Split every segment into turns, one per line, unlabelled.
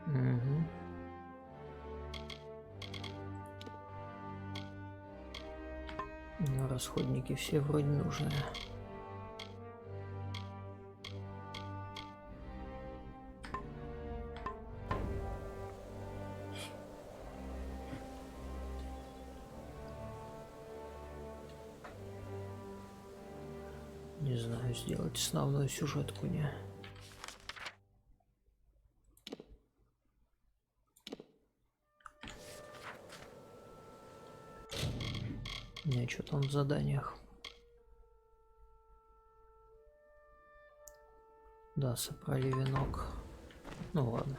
Угу. Но расходники все вроде нужные. Не знаю, сделать основную сюжетку не. Не, что там в заданиях? Да, собрали венок. Ну ладно.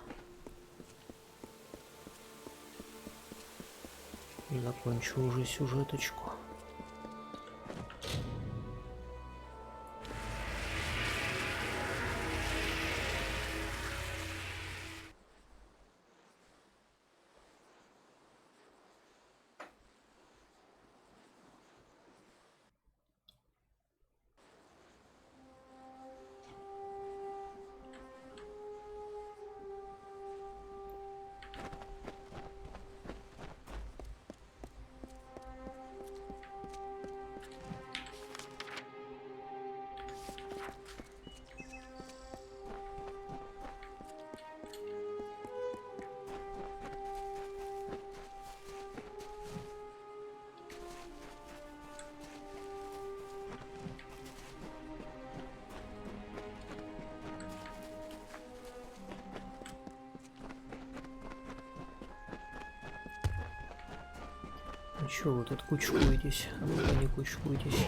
Закончу уже сюжеточку. А чё вы тут кучкуетесь? А ну-ка не кучкуйтесь.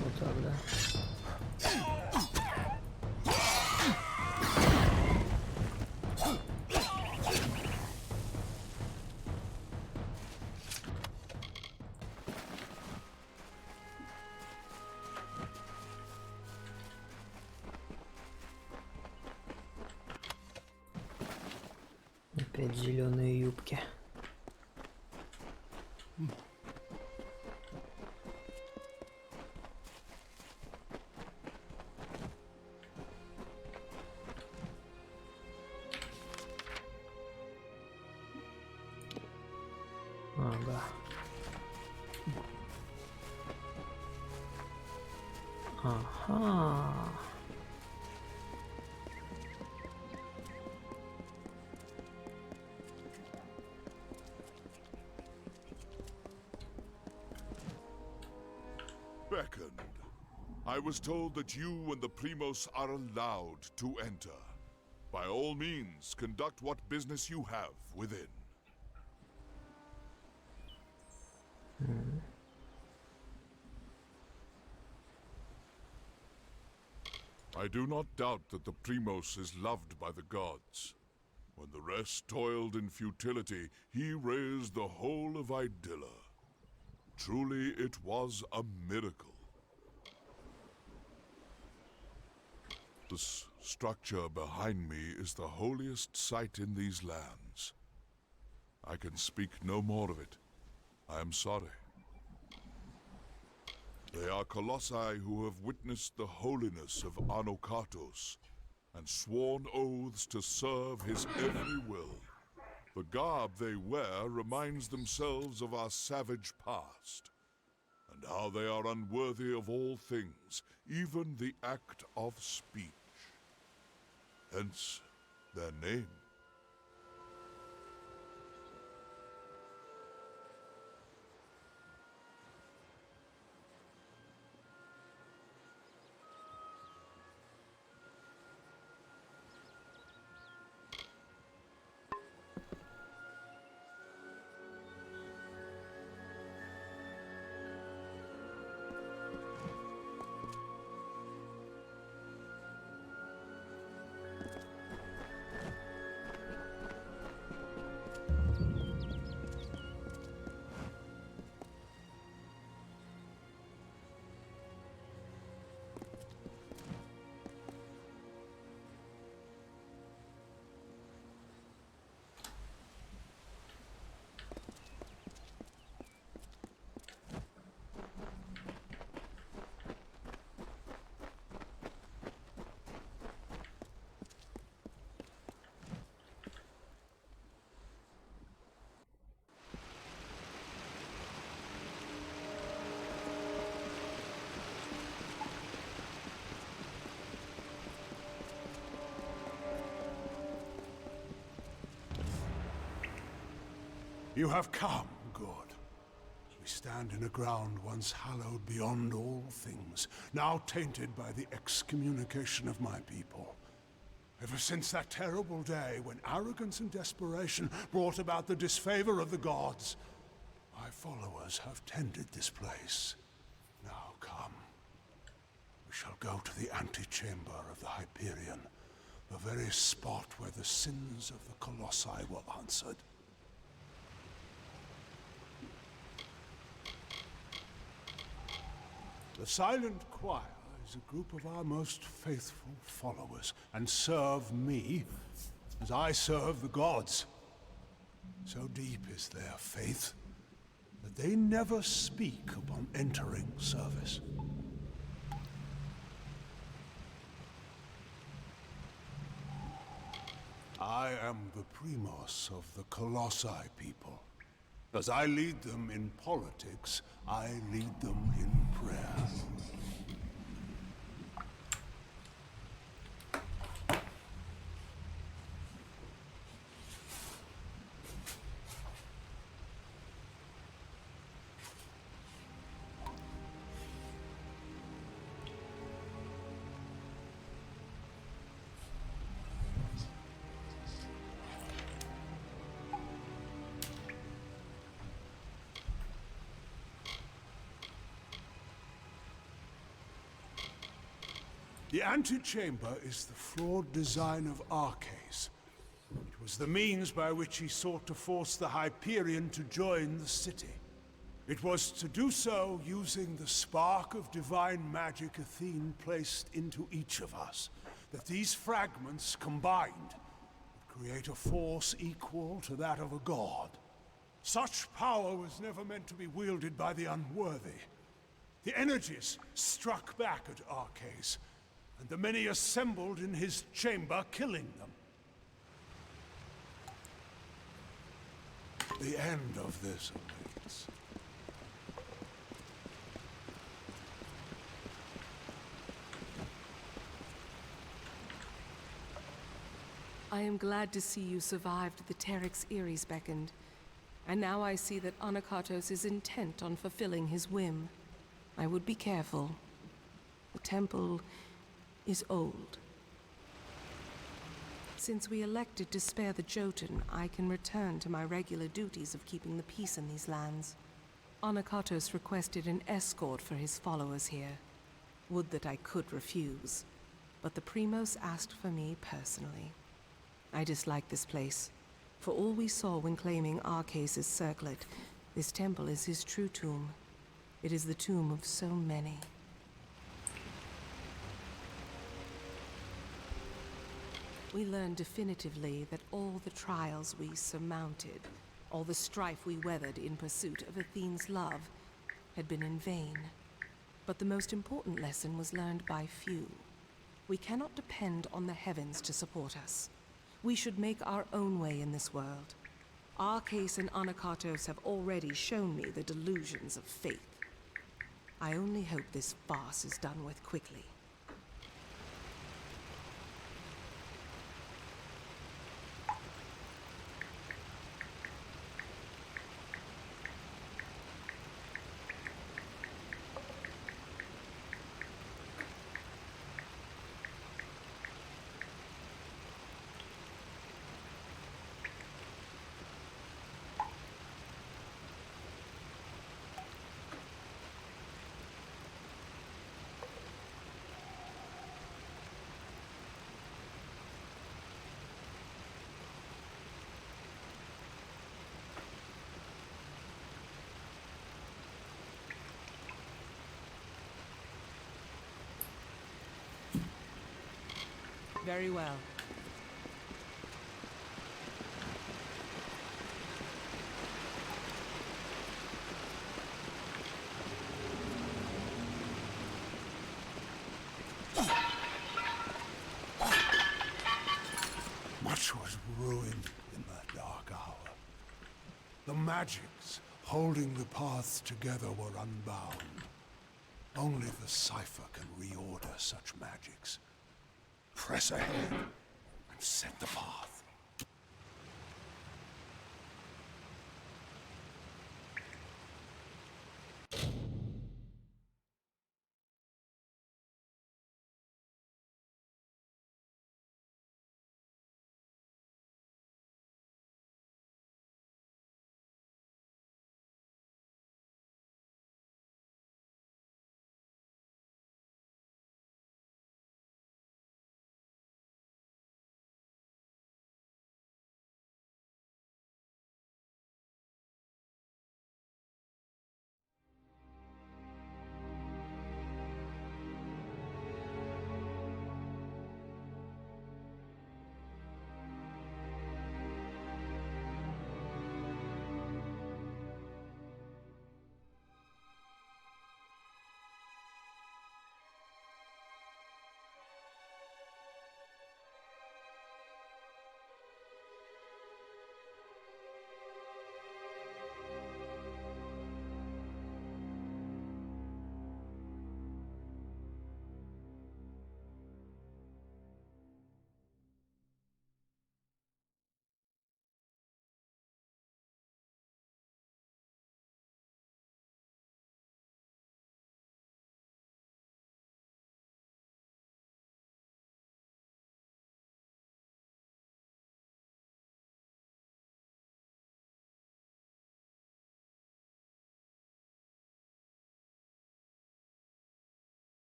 Вот так, да? Опять зеленые юбки. Ага. Ага.
Beckoned. I was told that you and the Primos are allowed to enter. By all means, conduct what business you have within. I do not doubt that the Primos is loved by the gods. When the rest toiled in futility, he raised the whole of Idylla. Truly, it was a miracle. The structure behind me is the holiest site in these lands. I can speak no more of it. I am sorry. They are colossi who have witnessed the holiness of Anokatos and sworn oaths to serve his every will. The garb they wear reminds themselves of our savage past, and how they are unworthy of all things, even the act of speech. Hence, their name.
You have come, good. We stand in a ground once hallowed beyond all things, now tainted by the excommunication of my people. Ever since that terrible day when arrogance and desperation brought about the disfavor of the gods, my followers have tended this place. Now come. We shall go to the antechamber of the Hyperion, the very spot where the sins of the Colossi were answered. The Silent Choir is a group of our most faithful followers, and serve me as I serve the gods. So deep is their faith that they never speak upon entering service. I am the primos of the Colossi people. As I lead them in politics, I lead them in prayer. The antechamber is the flawed design of Arcais. It was the means by which he sought to force the Hyperion to join the city. It was to do so using the spark of divine magic Athene placed into each of us, that these fragments combined would create a force equal to that of a god. Such power was never meant to be wielded by the unworthy. The energies struck back at Arcais, and the many assembled in his chamber, killing them. The end of this awaits.
I am glad to see you survived the Terex Eries beckoned. And now I see that Anakatos is intent on fulfilling his whim. I would be careful. The temple is old. Since we elected to spare the Jotun, I can return to my regular duties of keeping the peace in these lands. Anakatos requested an escort for his followers here. Would that I could refuse, but the Primos asked for me personally. I dislike this place. For all we saw when claiming Arcais' circlet, this temple is his true tomb. It is the tomb of so many. We learned definitively that all the trials we surmounted, all the strife we weathered in pursuit of Athene's love, had been in vain. But the most important lesson was learned by few. We cannot depend on the heavens to support us. We should make our own way in this world. Arcais and Anakatos have already shown me the delusions of faith. I only hope this farce is done with quickly. Very well.
Much was ruined in that dark hour. The magics holding the paths together were unbound. Only the cipher can reorder such magics. Press ahead and set the path.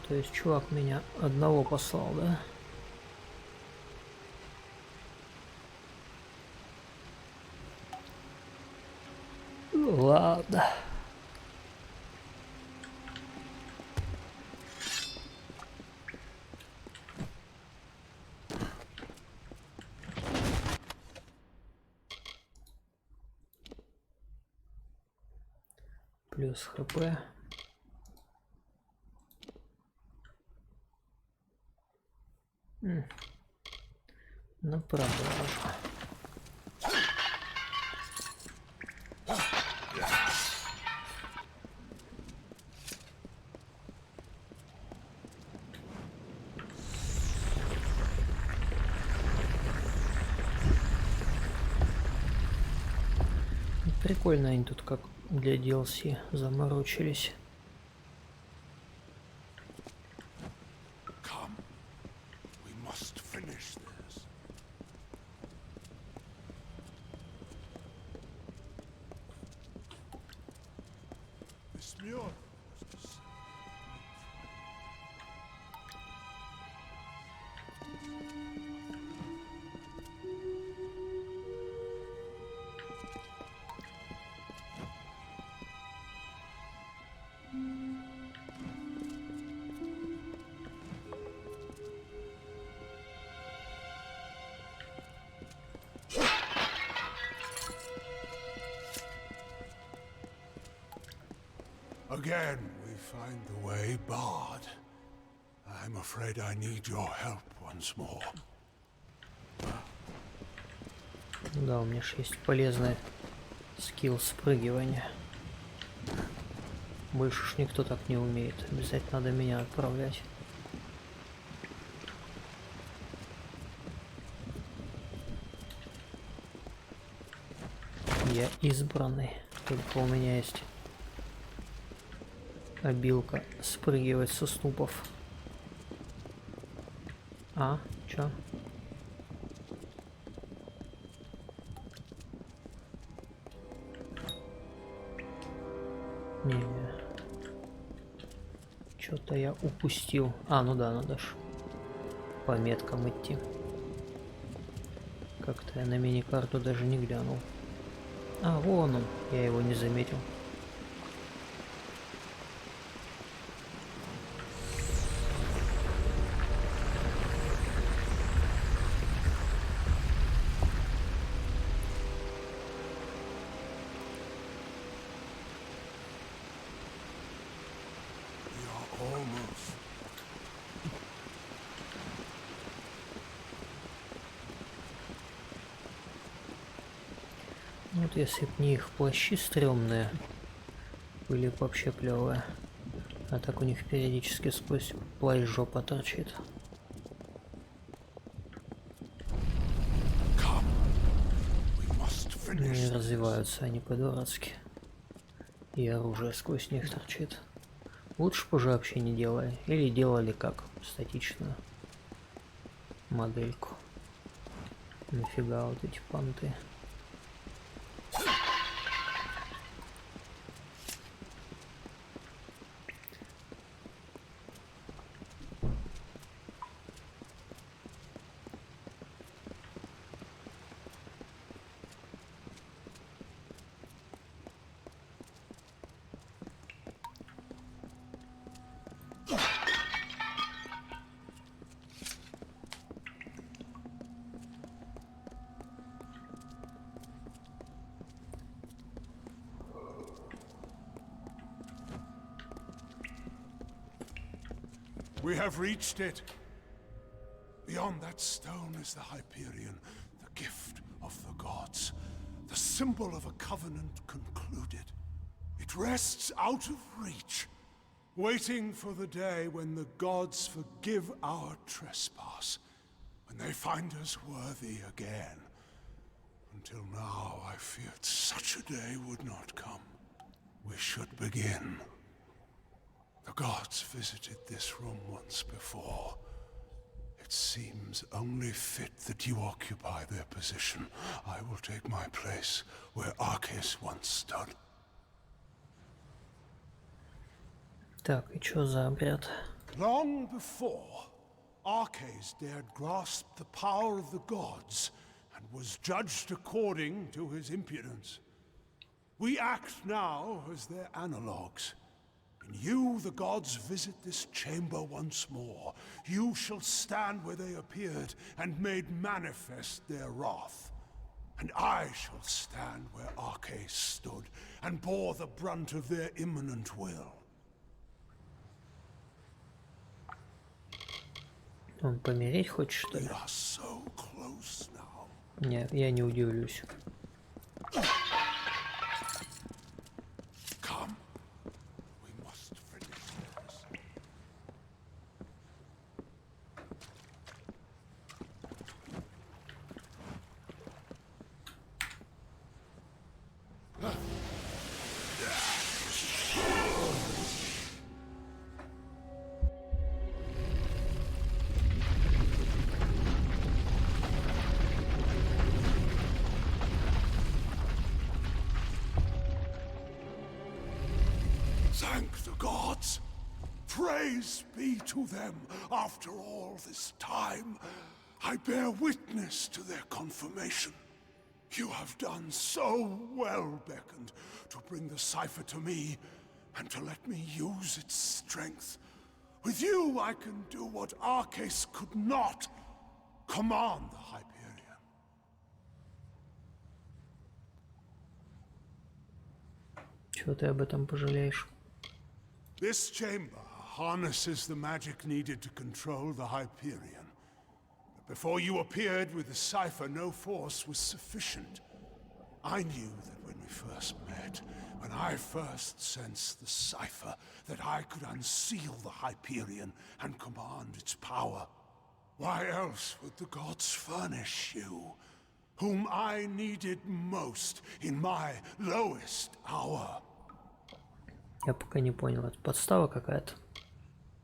То есть чувак меня одного послал, да? Ну, ладно. Плюс хп. На продажу. Прикольно они тут как для DLC заморочились.
Come. We must finish this. This mule was just... Again, we find the way barred. I'm afraid I need your help once more.
Да, у меня же есть полезный скилл спрыгивания. Больше ж никто так не умеет. Обязательно надо меня отправлять. Я избранный. Только у меня есть обилка спрыгивать со снупов. А, чё? Не-не. Что-то я упустил. А, ну да, надо ж по меткам идти. Как-то я на мини-карту даже не глянул. А, вон он. Я его не заметил.
We are almost...
Вот если б не их плащи стрёмные, были бы вообще клевые. А так у них периодически сквозь плащ жопа торчит.
Come. We must
Ну
finish
и
this.
развиваются они по-дурацки. И оружие сквозь них торчит. Лучше бы уже вообще не делали. Или делали как статичную модельку. Нафига вот эти понты.
We have reached it. Beyond that stone is the Hyperion, the gift of the gods, the symbol of a covenant concluded. It rests out of reach, waiting for the day when the gods forgive our trespass, when they find us worthy again. Until now, I feared such a day would not come. We should begin. The gods visited this room once before. It seems only fit that you occupy their position. I will take my place where Arceus once stood.
Так, и чё за обряд?
Long before, Arcais dared grasp the power of the gods and was judged according to his impudence. We act now as their analogues. In you, the gods visit this chamber once more. You shall stand where they appeared and made manifest their wrath. And I shall stand where Arcais stood and bore the brunt of their imminent will.
Он помереть хочет, что
We
ли?
are so close now.
Не, я не удивлюсь.
Come. We must finish this. Thank the gods. Praise be to them. After all this time, I bear witness to their confirmation. You have done so well, Beckoned, to bring the cipher to me and to let me use its strength. With you, I can do what Arcais could not. Command the Hyperion.
Чего ты об этом пожалеешь?
This chamber harnesses the magic needed to control the Hyperion. But before you appeared with the cipher, no force was sufficient. I knew that when we first met, when I first sensed the cipher, that I could unseal the Hyperion and command its power. Why else would the gods furnish you, whom I needed most in my lowest hour?
Я пока не понял, это подстава какая-то?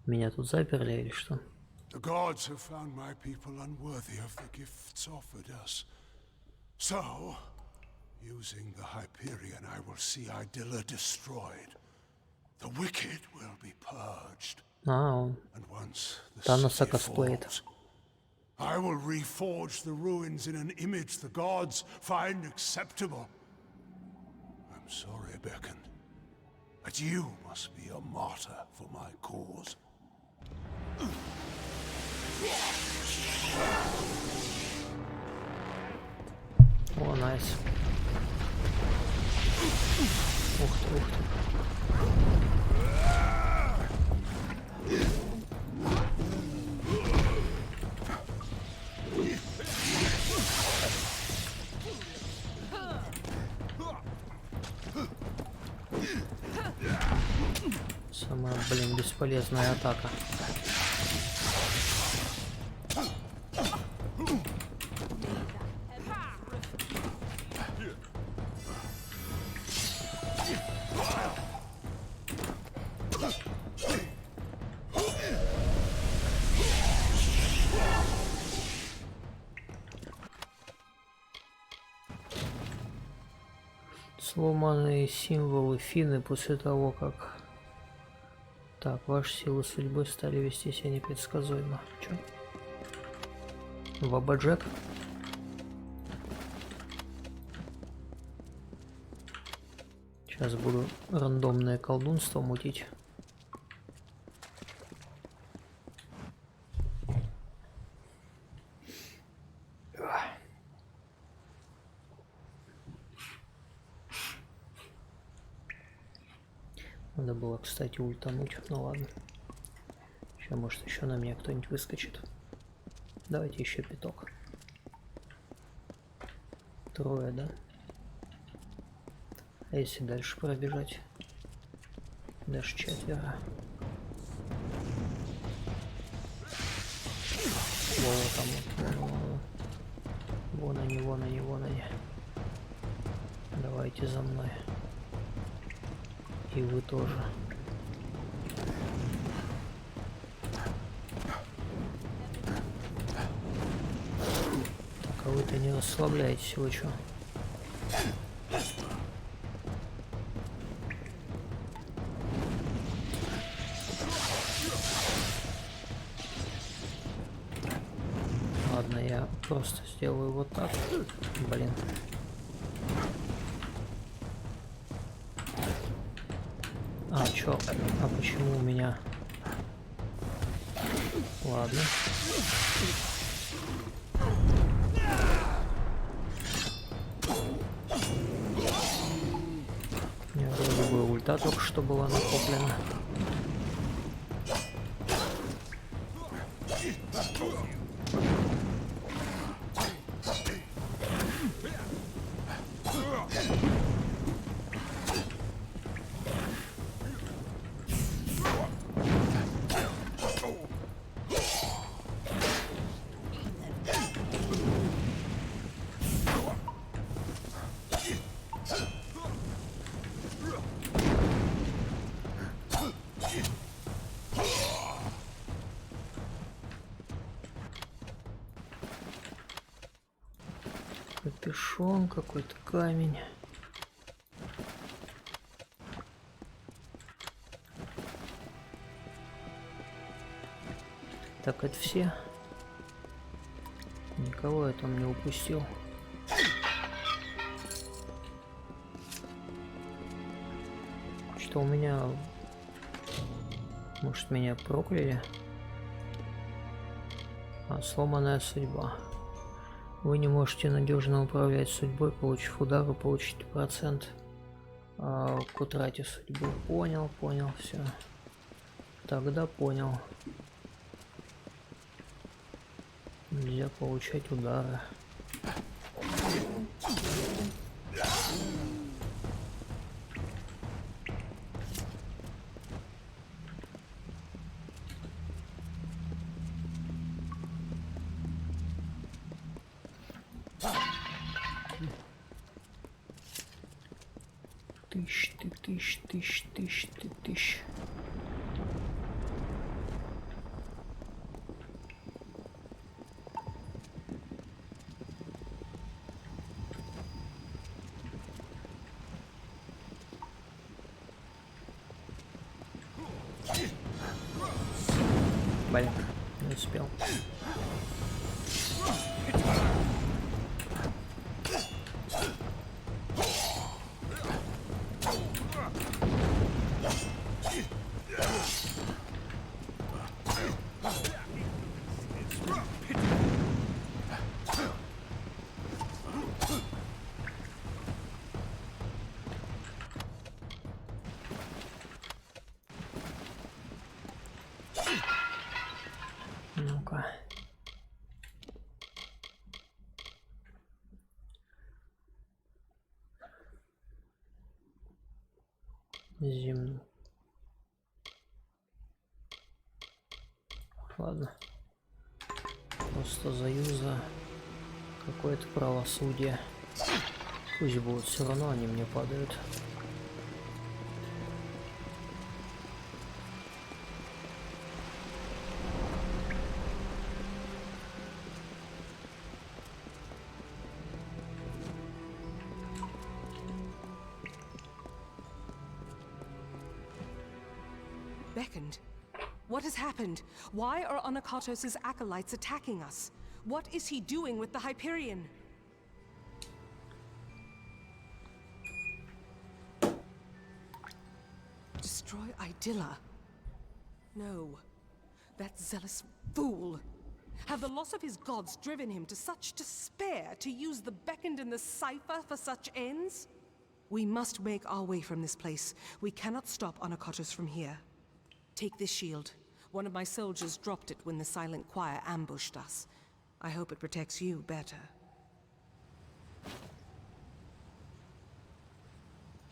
Меня тут заперли или что?
The gods have found my people unworthy of the gifts offered us. So, using the Hyperion, I will see Idilla destroyed. The wicked will be purged.
Он
And once the
Таноса
city
косплеит.
falls, I will reforge the ruins in an image the gods find acceptable. I'm sorry, Beckoned, but you must be a martyr for my cause.
О, найс. Ух ты, ух ты. Самая, блин, бесполезная атака. Сломанные символы Фины после того, как... Так, ваши силы судьбы стали вести себя непредсказуемо. Чё? Вабаджек? Сейчас буду рандомное колдунство мутить. Надо было, кстати, ультануть. Ну ладно. Сейчас, может, еще на меня кто-нибудь выскочит. Давайте еще пяток. Трое, да? А если дальше пробежать? Даже четверо. Вот там вот. Вон они, вон они, вон они. Давайте за мной. И вы тоже. Так, а вы-то не расслабляетесь, вы чё? Ладно, я просто сделаю вот так. Блин. А, чё? А почему у меня... Ладно. У меня вроде бы ульта только что была накоплена. Капюшон, какой-то камень. Так, это все. Никого я там не упустил. Что у меня... Может, меня прокляли? А, сломанная судьба. Вы не можете надежно управлять судьбой, получив удар, вы получите процент к утрате судьбы. Понял, все. Тогда понял. Нельзя получать удары. Тысяч. Блин, не успел. Ну-ка. Земную. Ладно. Просто заюза какое-то правосудие. Пусть будут, все равно они мне падают.
Beckoned. What has happened? Why are Anakatos' acolytes attacking us? What is he doing with the Hyperion? Destroy Idylla? No. That zealous fool. Have the loss of his gods driven him to such despair to use the Beckoned and the Cipher for such ends? We must make our way from this place. We cannot stop Anakatos from here. Take this shield. One of my soldiers dropped it when the Silent Choir ambushed us. I hope it protects you better.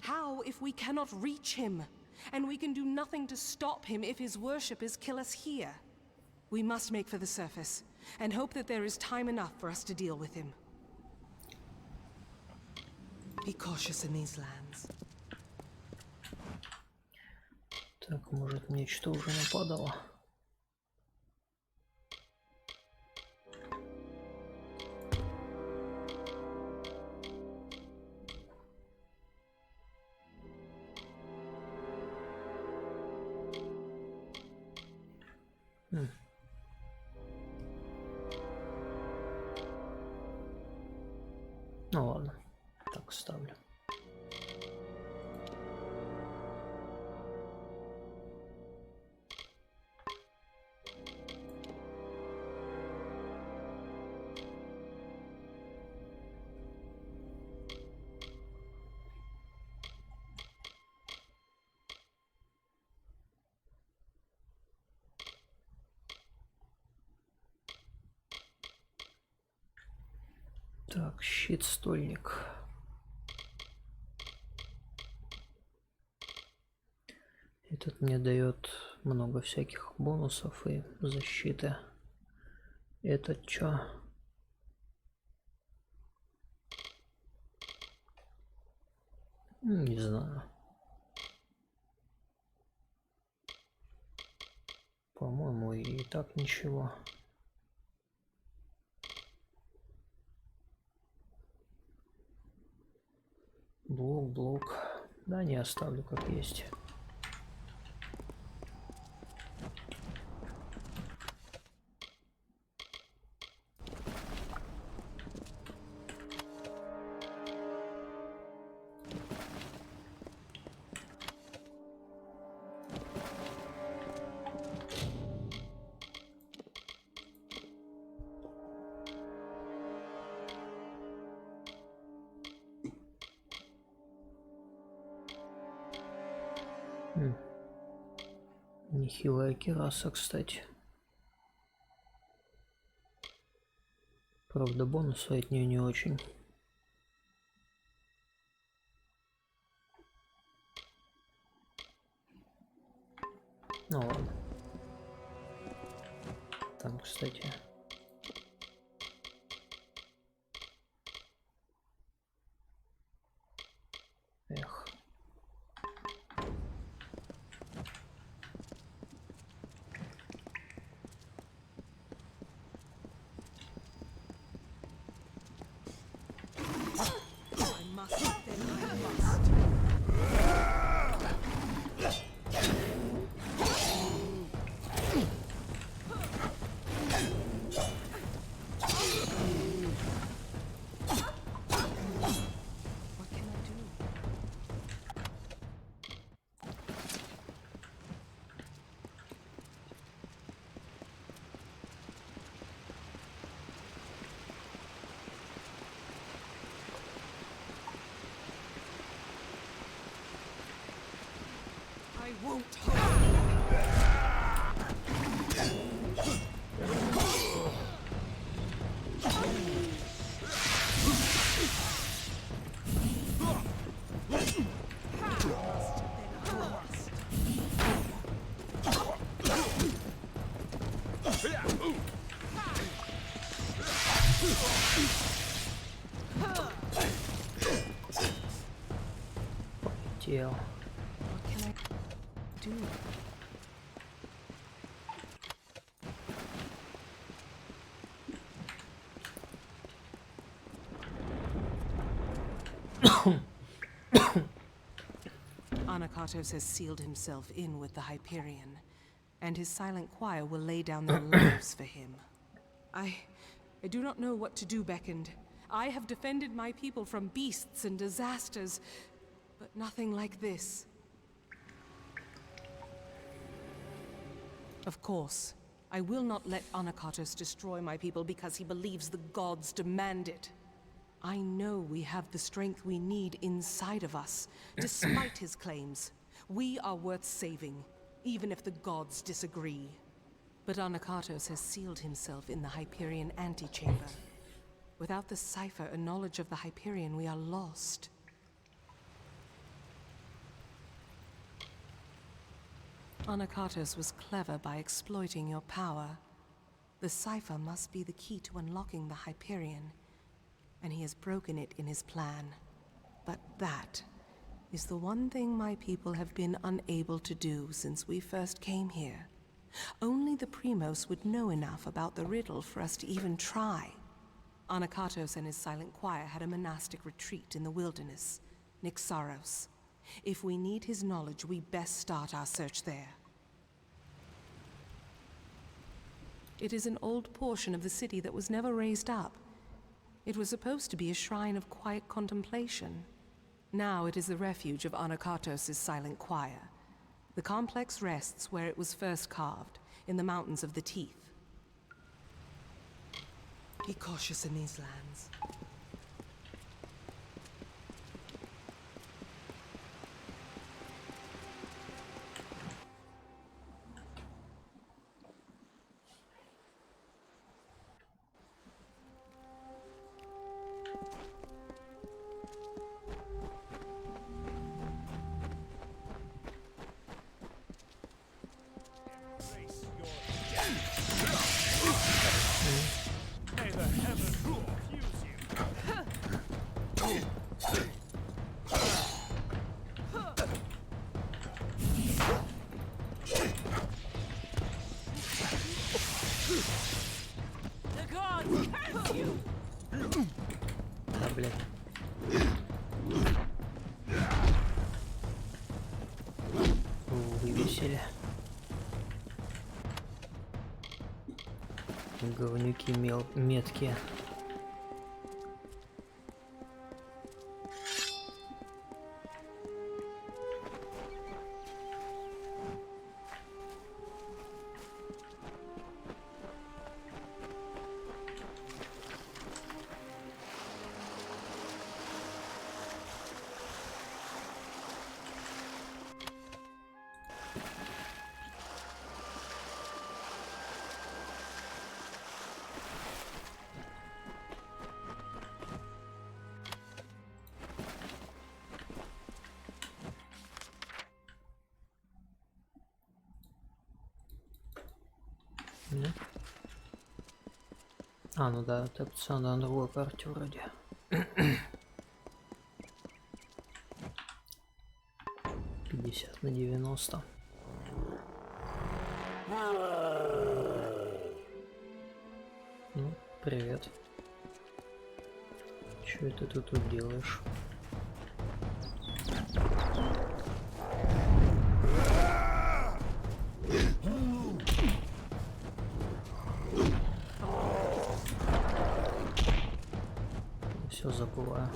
How if we cannot reach him? And we can do nothing to stop him if his worshippers kill us here. We must make for the surface, and hope that there is time enough for us to deal with him. Be cautious in these lands.
Так, может, мне что уже нападало? Ну ладно, так ставлю. Так, щит-стольник. Этот мне дает много всяких бонусов и защиты. Этот чё? Не знаю. По-моему, и так ничего. Блок. Да, не оставлю как есть. Нехилая кираса, кстати. Правда, бонусы от нее не очень. Ну ладно. Там, кстати. Эх.
I won't hold you.
Полетел.
What can I do? Anakatos has sealed himself in with the Hyperion, and his silent choir will lay down their lives for him. I do not know what to do, Beckoned. I have defended my people from beasts and disasters, but nothing like this. Of course, I will not let Anakatos destroy my people because he believes the gods demand it. I know we have the strength we need inside of us, despite his claims. We are worth saving, even if the gods disagree. But Anakatos has sealed himself in the Hyperion antechamber. Without the cipher and knowledge of the Hyperion, we are lost. Anakatos was clever by exploiting your power. The cipher must be the key to unlocking the Hyperion, and he has broken it in his plan. But that is the one thing my people have been unable to do since we first came here. Only the Primos would know enough about the riddle for us to even try. Anakatos and his silent choir had a monastic retreat in the wilderness, Nixaros. If we need his knowledge, we best start our search there. It is an old portion of the city that was never raised up. It was supposed to be a shrine of quiet contemplation. Now it is the refuge of Anakatos' silent choir. The complex rests where it was first carved, in the Mountains of the Teeth. Be cautious in these lands.
Да, блин. Вывесили. Говнюки меткие. Нет? А, ну да, это надо на другой карте вроде. 50/90. Ну, привет. Чё это ты тут делаешь? Все забываю.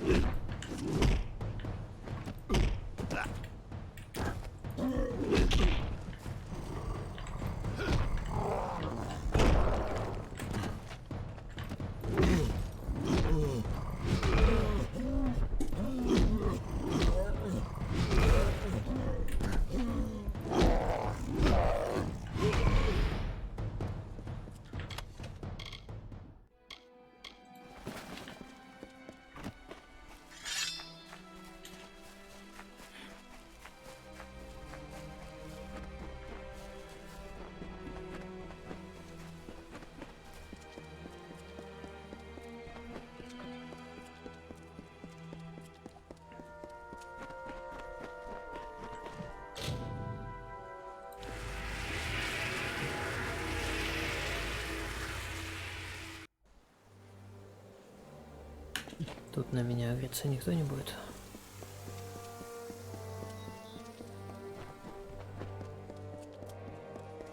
Тут на меня агриться никто не будет.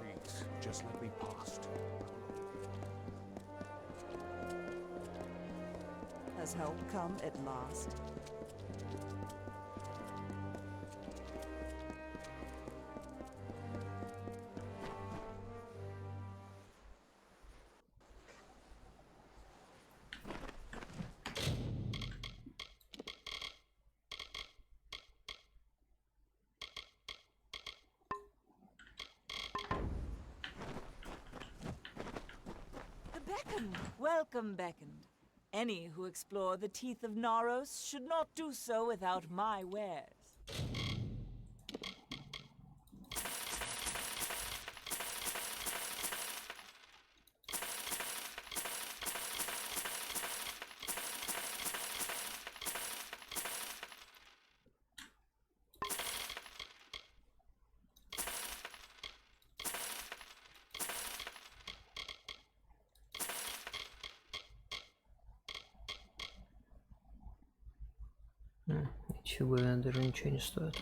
Please, just let me past.
Has help come at last?
The beckoned, welcome beckoned. Any who explore the teeth of Naros should not do so without my wares.
Эти фигуры даже ничего не стоят.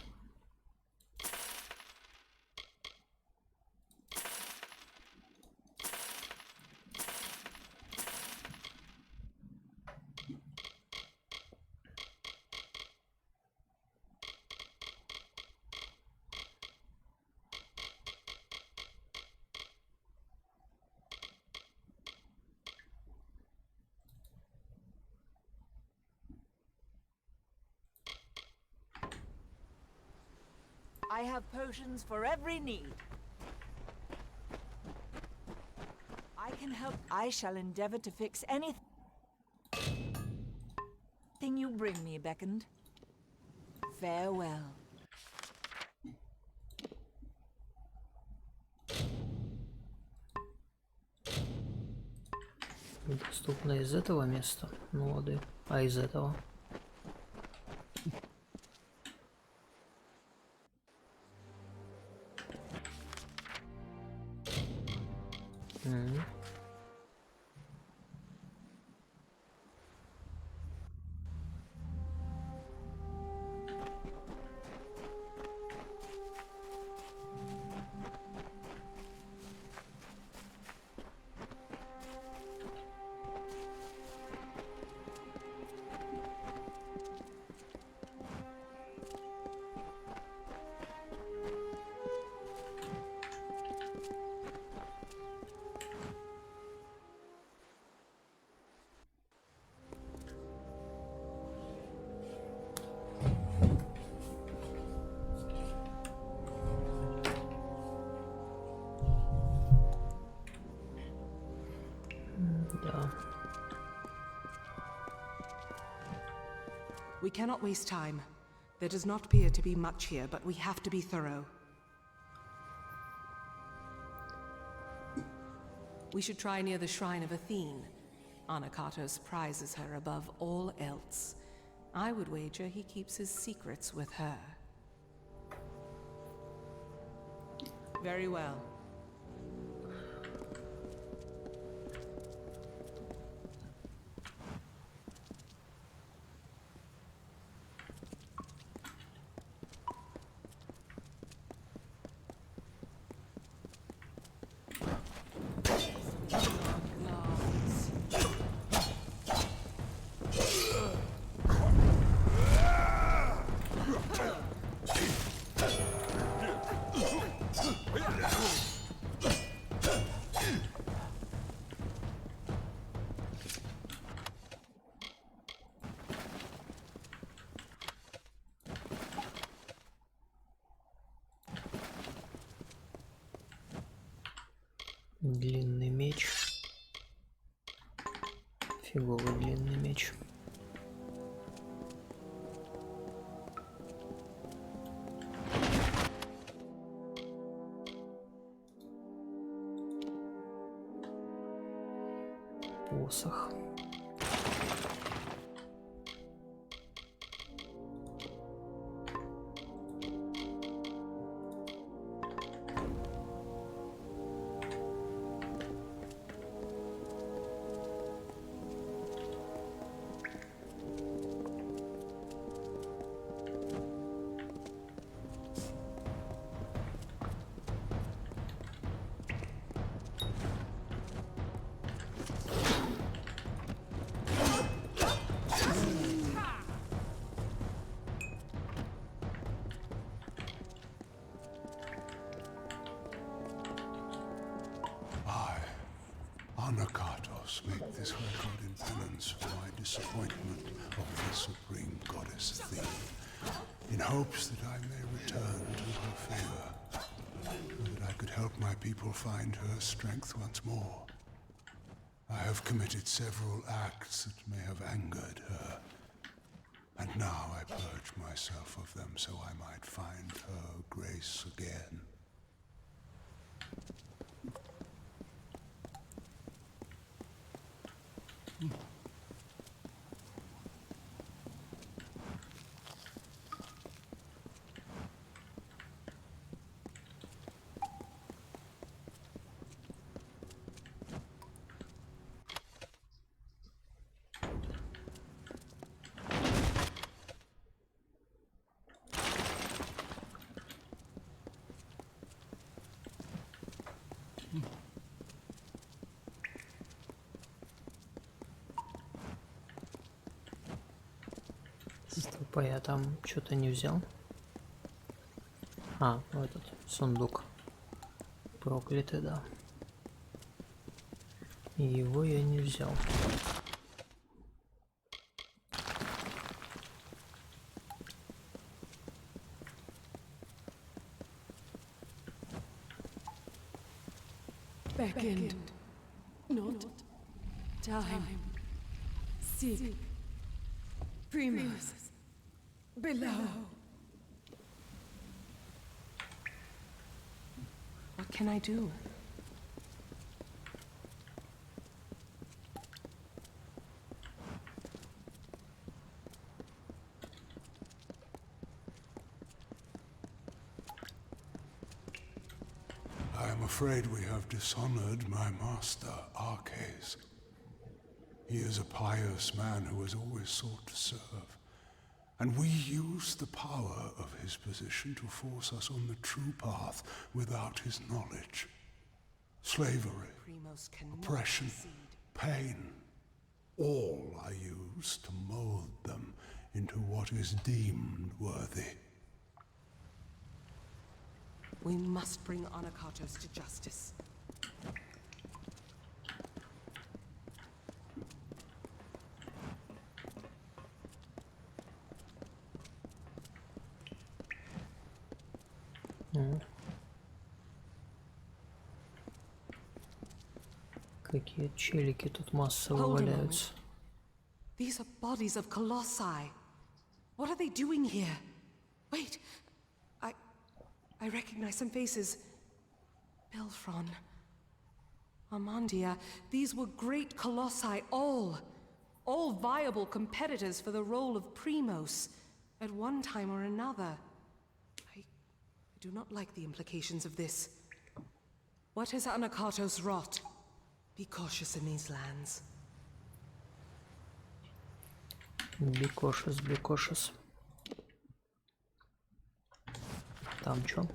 I have potions for every need. I can help. I shall endeavor to fix anything you bring me, Beckoned. Farewell.
Доступно из этого места. Ну, лады. А из этого? Да.
We cannot waste time. There does not appear to be much here, but we have to be thorough. We should try near the shrine of Athene. Anakatos prizes her above all else. I would wager he keeps his secrets with her. Very well.
Длинный меч. Фиговый длинный меч. Посох.
Anakatos make this record in penance for my disappointment of the supreme goddess Athene, in hopes that I may return to her favor, so that I could help my people find her strength once more. I have committed several acts that may have angered her, and now I purge myself of them so I might find her grace again.
Стопа, я там что-то не взял. А, ну этот сундук. Проклятый, да. И его я не взял.
beckoned, not time. Seek Primus below. What can I do?
I am afraid we have dishonored my master, Arcais. He is a pious man who has always sought to serve, and we use the power of his position to force us on the true path without his knowledge. Slavery,
Primos cannot
oppression,
succeed.
pain, all are used to mold them into what is deemed worthy.
We must bring Anakatos to justice.
Какие челики тут массово
Hold a
валяются.
These are bodies of colossi. What are they doing here? Wait, I recognize some faces. Belfron, Armandia, these were great colossi, all viable competitors for the role of Primos at one time or another. I do not like the implications of this. What has Anakatos wrought? Be cautious in these lands.
Be cautious, be cautious. Там чё?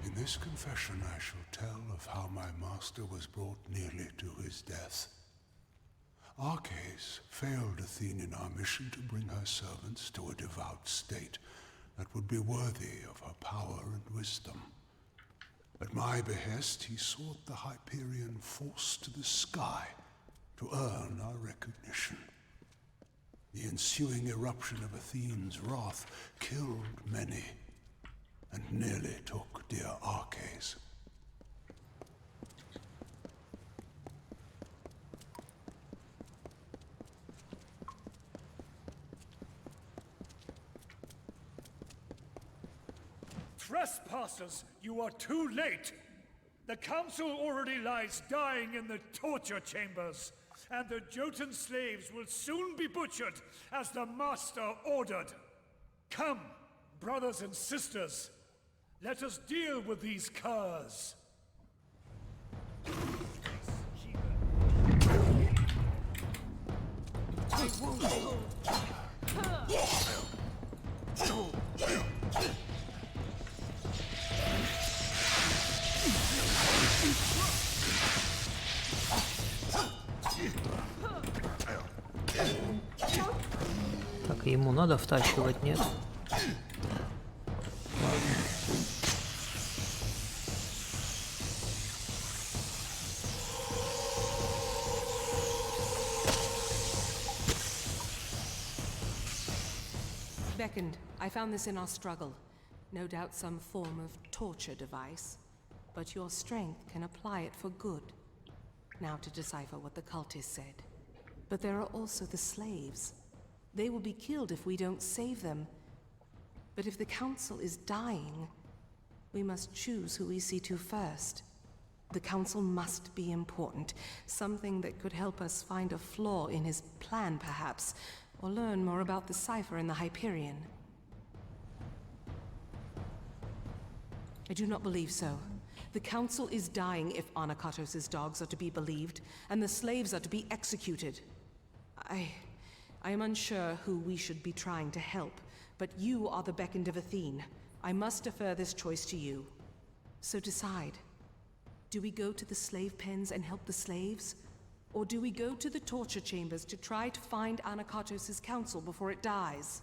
In this confession I shall tell of how my master was brought nearly to his death. Arcais failed Athene in our mission to bring her servants to a devout state that would be worthy of her power and wisdom. At my behest, he sought the Hyperion force to the sky to earn our recognition. The ensuing eruption of Athene's wrath killed many, and nearly took dear Arcais.
Trespassers, you are too late! The council already lies dying in the torture chambers, and the Jotun slaves will soon be butchered as the master ordered. Come, brothers and sisters, let us deal with these curs.
Так, ему надо втачивать, нет?
Beckoned, I found this in our struggle. No doubt some form of torture device. But your strength can apply it for good. Now to decipher what the cultist said. But there are also the slaves. They will be killed if we don't save them. But if the council is dying, we must choose who we see to first. The council must be important. Something that could help us find a flaw in his plan, perhaps. Or learn more about the cipher in the Hyperion. I do not believe so. The council is dying if Anakatos' dogs are to be believed, and the slaves are to be executed. I am unsure who we should be trying to help, but you are the Beckoned of Athene. I must defer this choice to you. So decide. Do we go to the slave pens and help the slaves? Or do we go to the torture chambers to try to find Anakatos' council before it dies?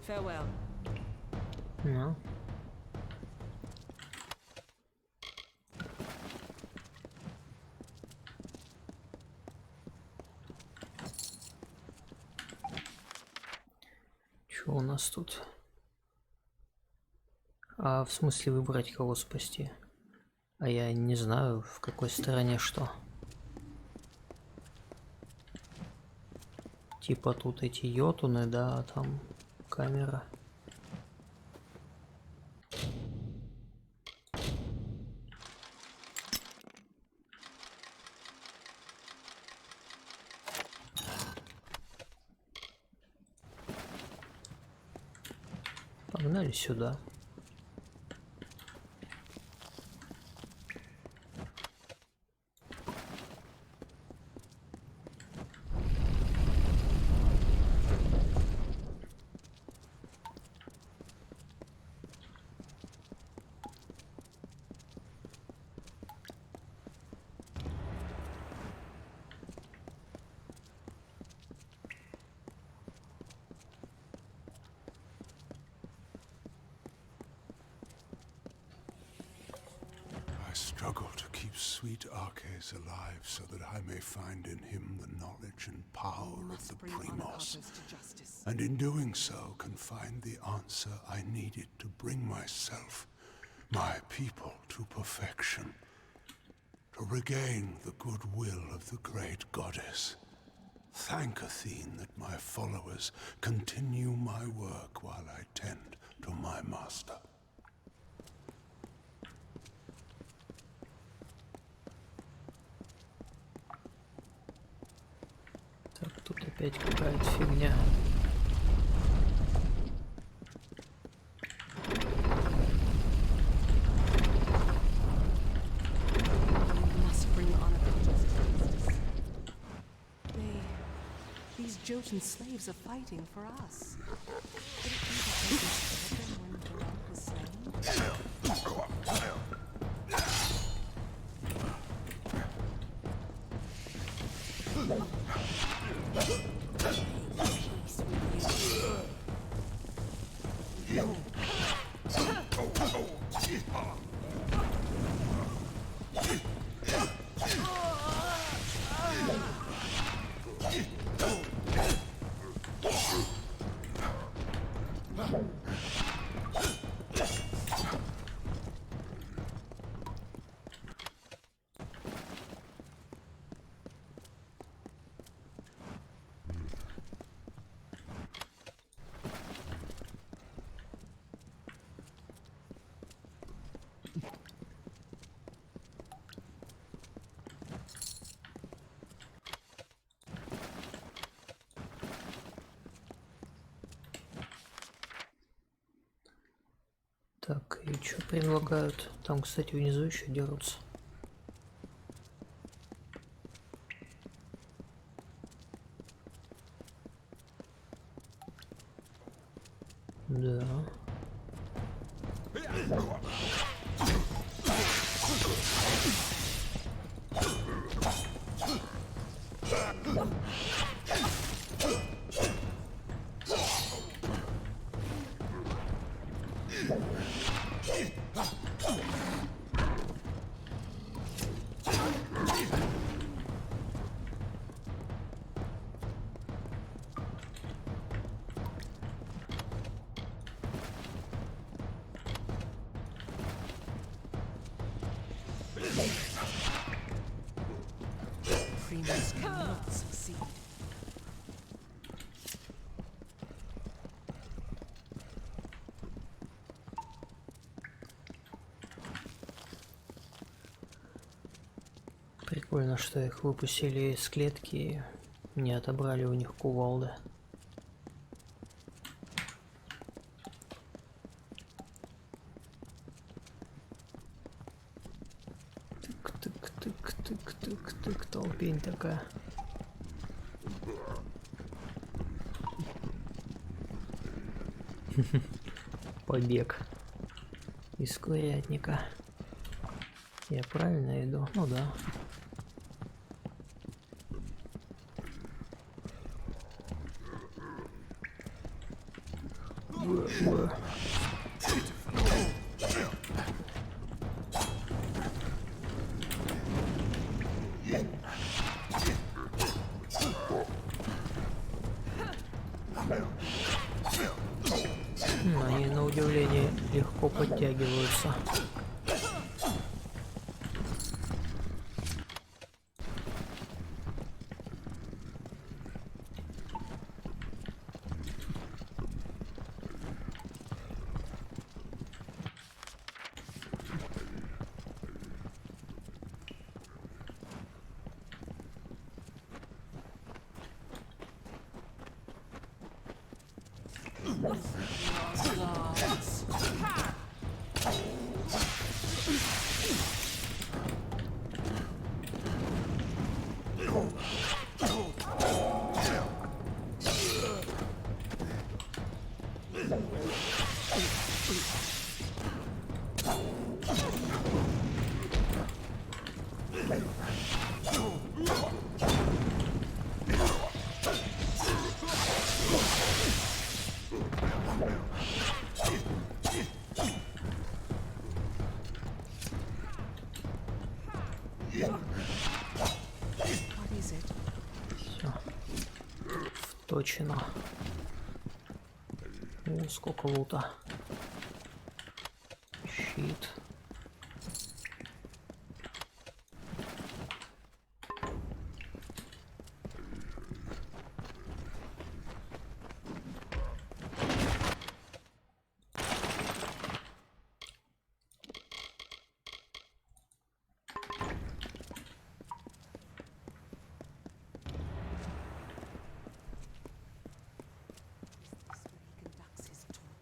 Farewell.
Ну. Что у нас тут? А в смысле выбрать, кого спасти? А я не знаю, в какой стороне что. Типа тут эти йотуны, да, а там камера. Погнали сюда.
I struggle to keep sweet Arches alive so that I may find in him the knowledge and power of the Primos. And in doing so, can find the answer I needed to bring myself, my people, to perfection. To regain the goodwill of the great goddess. Thank Athene that my followers continue my work while I tend to my master.
Так, тут опять какая-то фигня.
These Jotun slaves are fighting for us. Could it be that they destroyed them when Barak was slain?
Так, и что предлагают? Там, кстати, внизу еще дерутся. Да.
Primus cannot succeed.
Прикольно, что их выпустили из клетки и не отобрали у них кувалды. Тык-тык-тык-тык-тык-тык, толпень такая. Побег из курятника. Я правильно иду? Ну да. удивление, легко подтягиваются.
What is it?
Все. Вточено. О, сколько лута. Щит.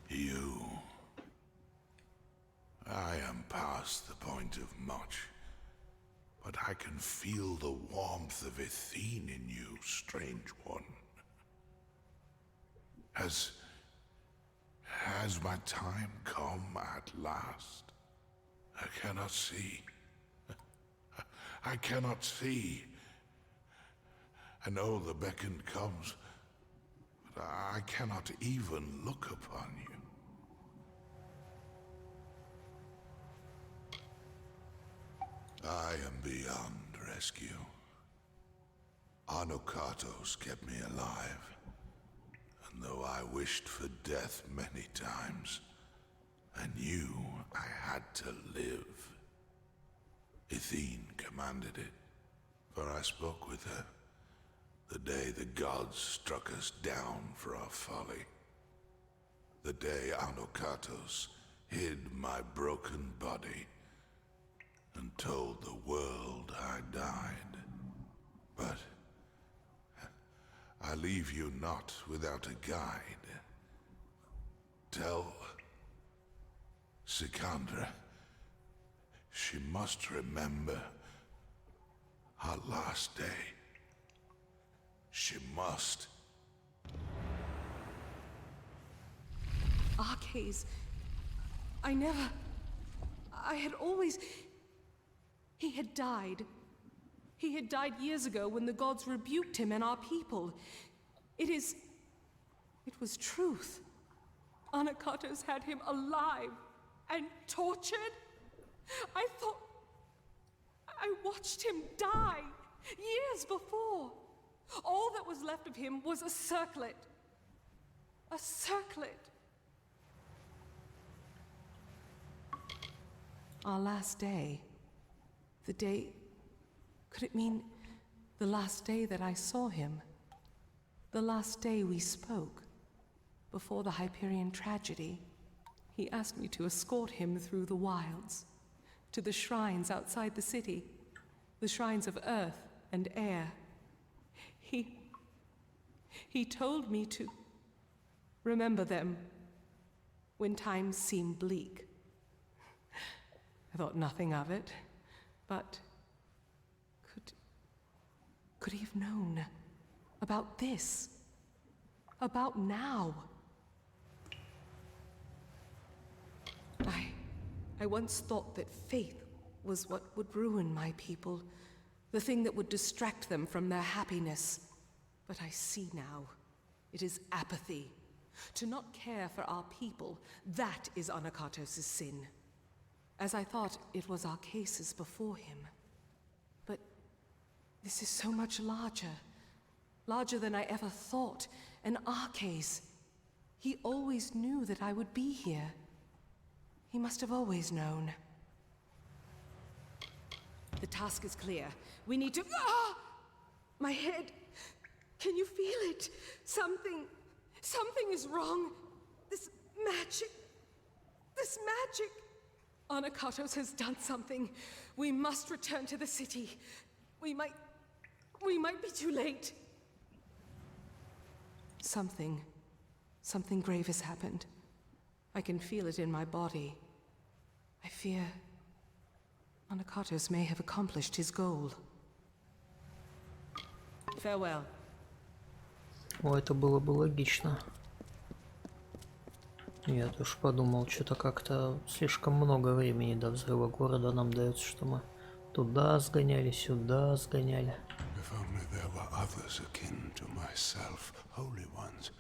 You. I am past the point of much, but I can feel the warmth of Athene in you, strange one. Has my time come at last? I cannot see. I cannot see. I know the beckon comes, but I cannot even look upon you. I am beyond rescue. Anokatos kept me alive, and though I wished for death many times, I knew I had to live. Athene commanded it, for I spoke with her the day the gods struck us down for our folly. The day Anokatos hid my broken body and told the world I died. But I leave you not without a guide. Tell Sikandra she must remember our last day. She must.
Arcades. I had always... He had died. He had died years ago when the gods rebuked him and our people. It was truth. Anakatos had him alive and tortured. I watched him die years before. All that was left of him was a circlet. A circlet. Our last day. The day... Could it mean the last day that I saw him? The last day we spoke? Before the Hyperion tragedy, he asked me to escort him through the wilds, to the shrines outside the city, the shrines of earth and air. He told me to remember them when times seem bleak. I thought nothing of it, but could he have known about this? About now? I once thought that faith was what would ruin my people, the thing that would distract them from their happiness. But I see now, it is apathy. To not care for our people, that is Anakatos' sin. As I thought it was our cases before him. But this is so much larger. Larger than I ever thought. An Arcase. He always knew that I would be here. He must have always known. The task is clear. We need to... Ah! My head! Can you feel it? Something is wrong. This magic... Anakatos has done something. We must return to the city. We might be too late. Something grave has happened. I can feel it in my body. I fear Anakatos may have accomplished his goal. Farewell.
О, это было бы логично. Я тоже подумал, что-то как-то слишком много времени до взрыва города нам дается, что мы туда сгоняли, сюда сгоняли.
If only there were others akin to myself, holy ones,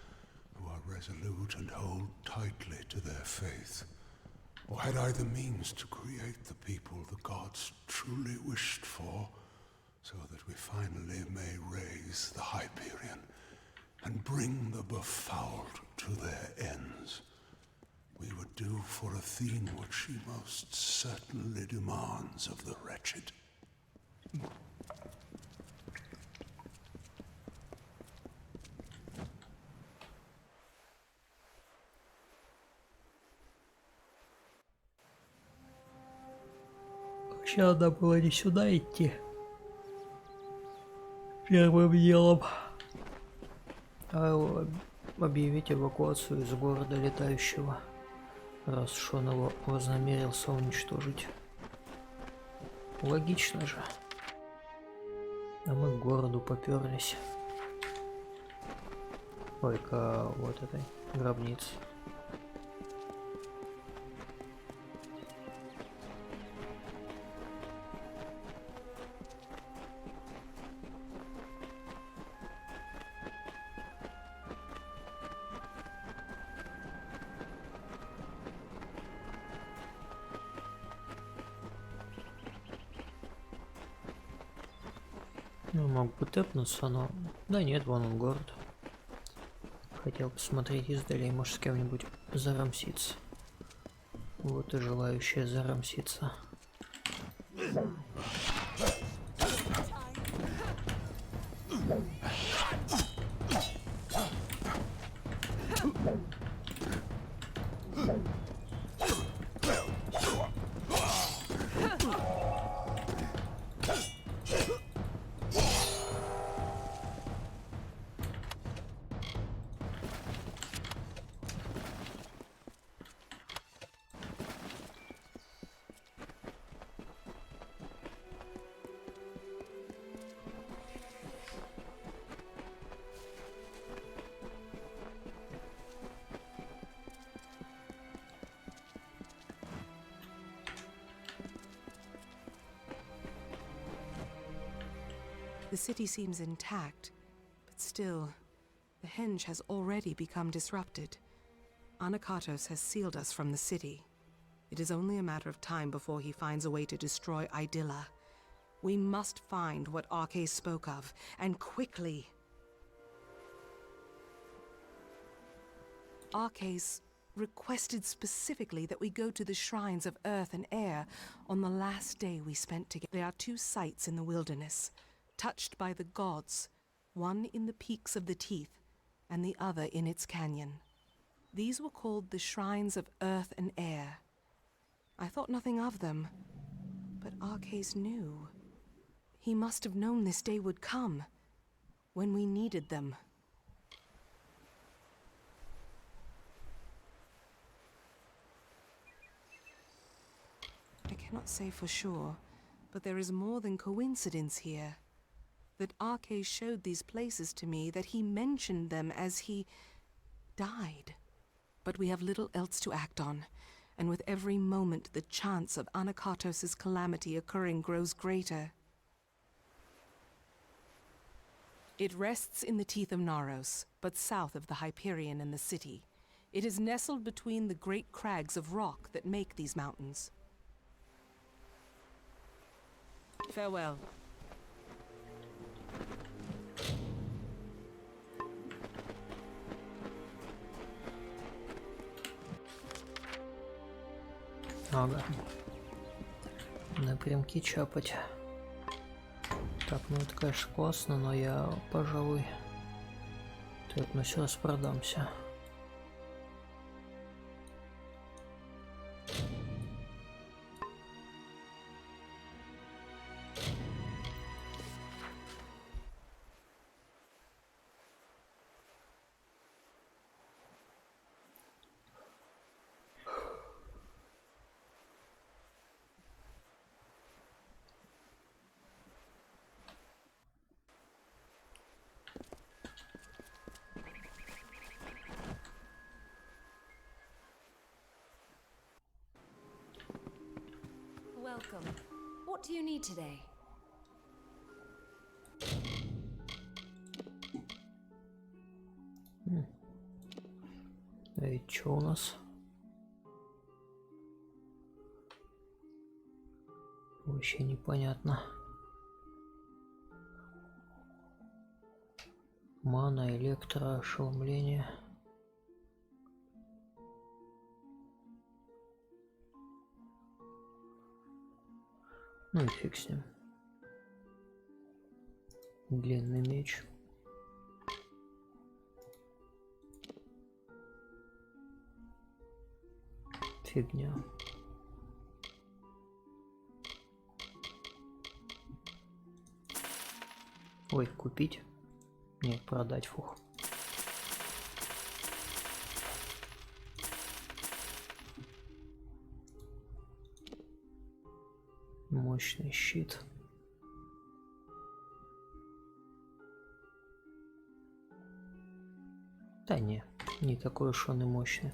who are resolute and hold tightly to their faith. Or had I the means to create the people the gods truly wished for, so that we finally may raise the Hyperion and bring the befouled to their ends. We would do for Athene what she most certainly demands of the wretched.
Вообще надо было не сюда идти. Первым делом. А объявить эвакуацию из города летающего. Раз уж он его вознамерился уничтожить. Логично же. А мы к городу поперлись. Ой, к вот этой гробнице. Ну, мог бы тэпнуться, но... Да нет, вон он город. Хотел посмотреть издали, может, с кем-нибудь зарамситься. Вот и желающие зарамситься.
The city seems intact, but still, the henge has already become disrupted. Anakatos has sealed us from the city. It is only a matter of time before he finds a way to destroy Idylla. We must find what Arche spoke of, and quickly. Arche's requested specifically that we go to the shrines of earth and air on the last day we spent together. There are two sites in the wilderness, touched by the gods, one in the peaks of the Teeth, and the other in its canyon. These were called the Shrines of Earth and Air. I thought nothing of them, but Arches knew. He must have known this day would come, when we needed them. I cannot say for sure, but there is more than coincidence here. That Arche showed these places to me, that he mentioned them as he died. But we have little else to act on, and with every moment the chance of Anakatos' calamity occurring grows greater. It rests in the teeth of Naros, but south of the Hyperion and the city. It is nestled between the great crags of rock that make these mountains. Farewell.
Ага. Напрямки чапать. Так, ну это, конечно, классно, но я, пожалуй, трэпнусь, распродамся.
Welcome. What do you need today?
Эй, чё у нас? Вообще непонятно. Мана, электро, ошеломление. Ну и фиг с ним. Длинный меч. Фигня. Ой, купить? Нет, продать, фух. Мощный щит. Да не такой уж он и мощный.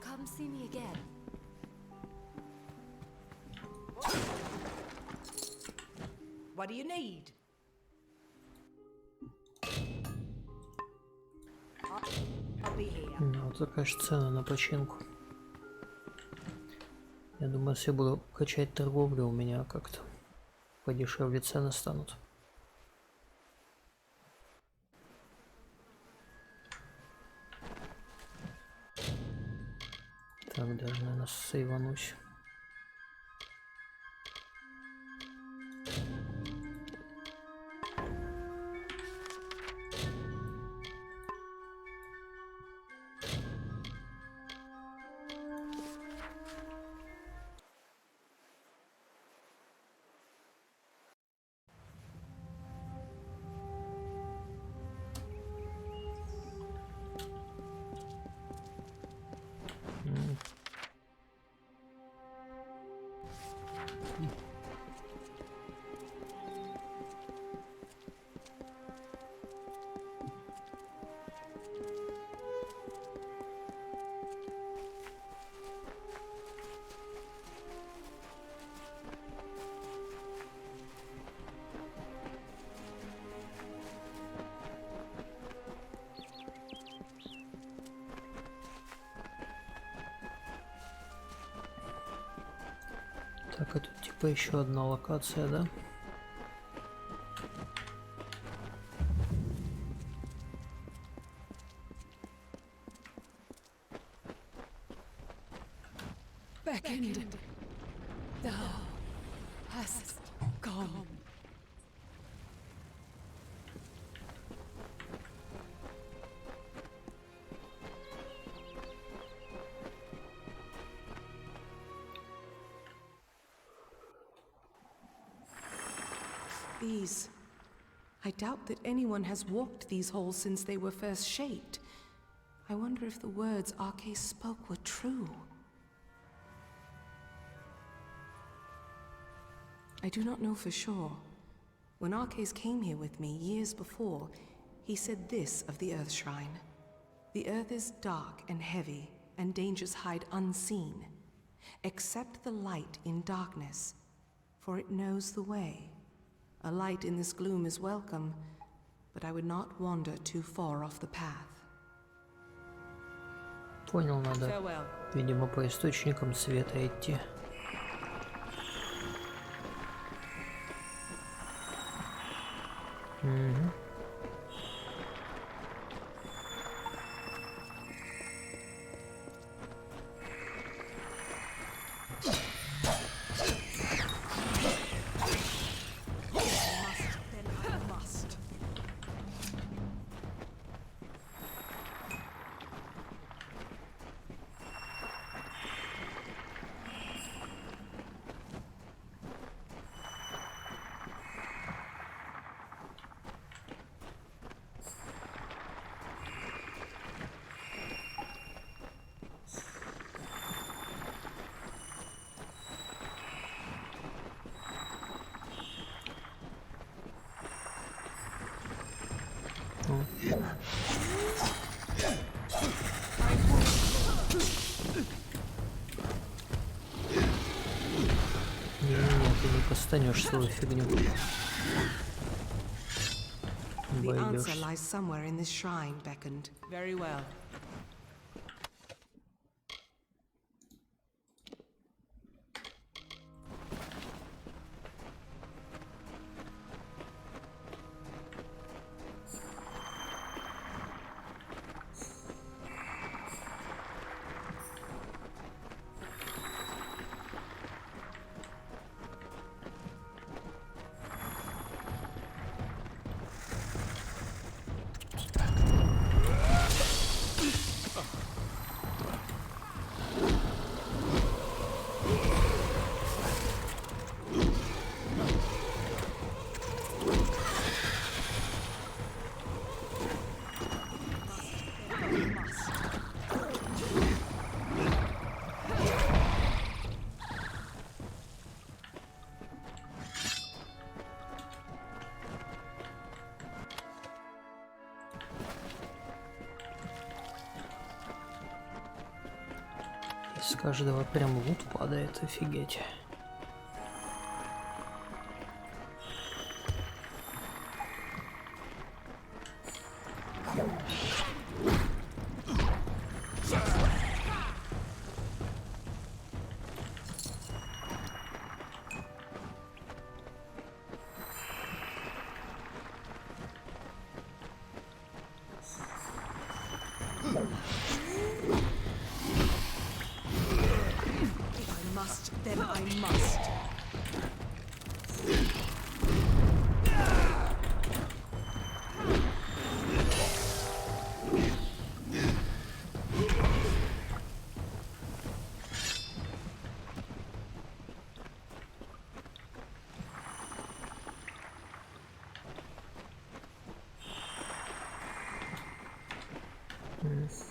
Come see me again.
What do you need? I'll be here.
Ну, вот такая же цена на починку. Я думаю, если я буду качать торговлю, у меня как-то подешевле цены станут. Так, даже, наверное, сейванусь. Так, это типа еще одна локация, да?
Beckoned. Thou hast gone. These. I doubt that anyone has walked these halls since they were first shaped. I wonder if the words Arcais spoke were true. I do not know for sure. When Arcais came here with me years before, he said this of the Earth Shrine. The Earth is dark and heavy, and dangers hide unseen. Accept the light in darkness, for it knows the way. A light in this gloom is welcome, but I would not wander too far off the path.
Понял, надо,
Farewell.
видимо, по источникам света идти. Угу. Не, ты не постанешь свою фигню.
The answer
Обойдешься.
lies somewhere in this shrine, beckoned. Very well.
С каждого прям лут падает, офигеть.
If I must, then I must.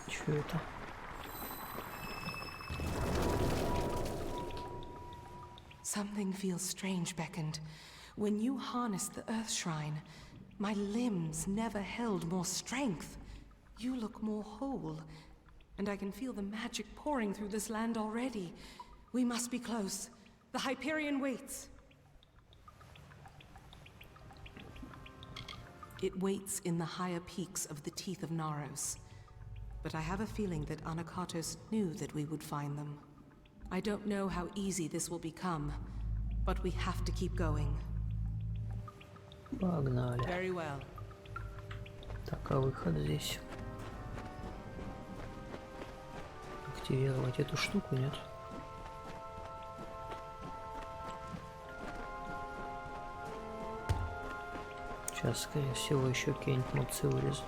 Чё это?
Something feels strange, beckoned. When you harnessed the Earth Shrine, my limbs never held more strength. You look more whole, and I can feel the magic pouring through this land already. We must be close. The Hyperion waits. It waits in the higher peaks of the teeth of Naros. But I have a feeling that Anakatos knew that we would find them. I don't know how easy this will become, but we have to keep going.
Погнали.
Very well.
Так, а выход здесь. Активировать эту штуку, нет? Сейчас, скорее всего, еще какие-нибудь мопсы вылезут.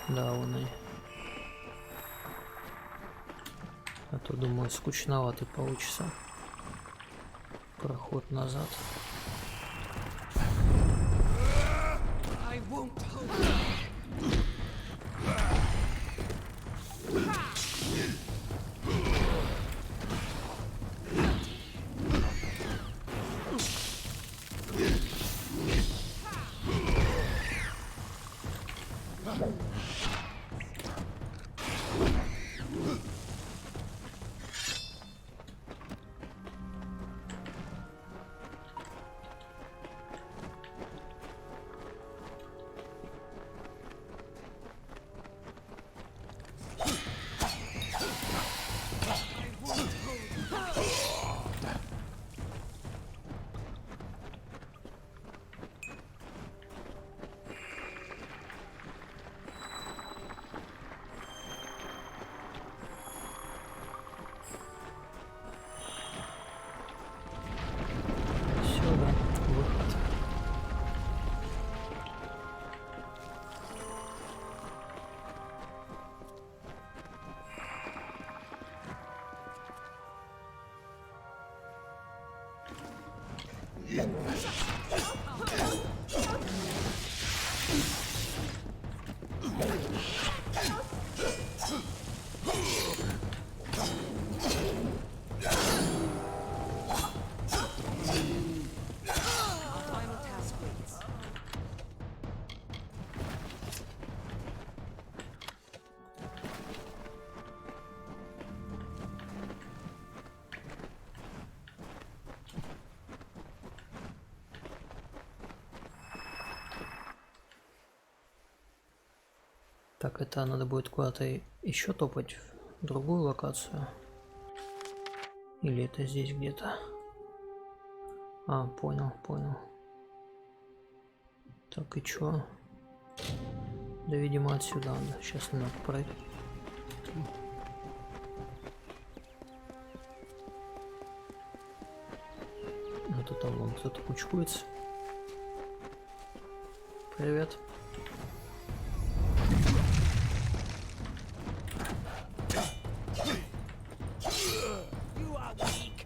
Да, вон и. А то, думаю, скучноватый получится. Проход назад.
I won't hold.
Сюда, выход.
Our final task waits.
Так, это надо будет куда-то еще топать в другую локацию. Или это здесь где-то? А, понял, понял. Так, и чё? Да, видимо, отсюда надо. Сейчас надо пройти. Вот это вон кто-то кучкуется. Привет.
You are weak.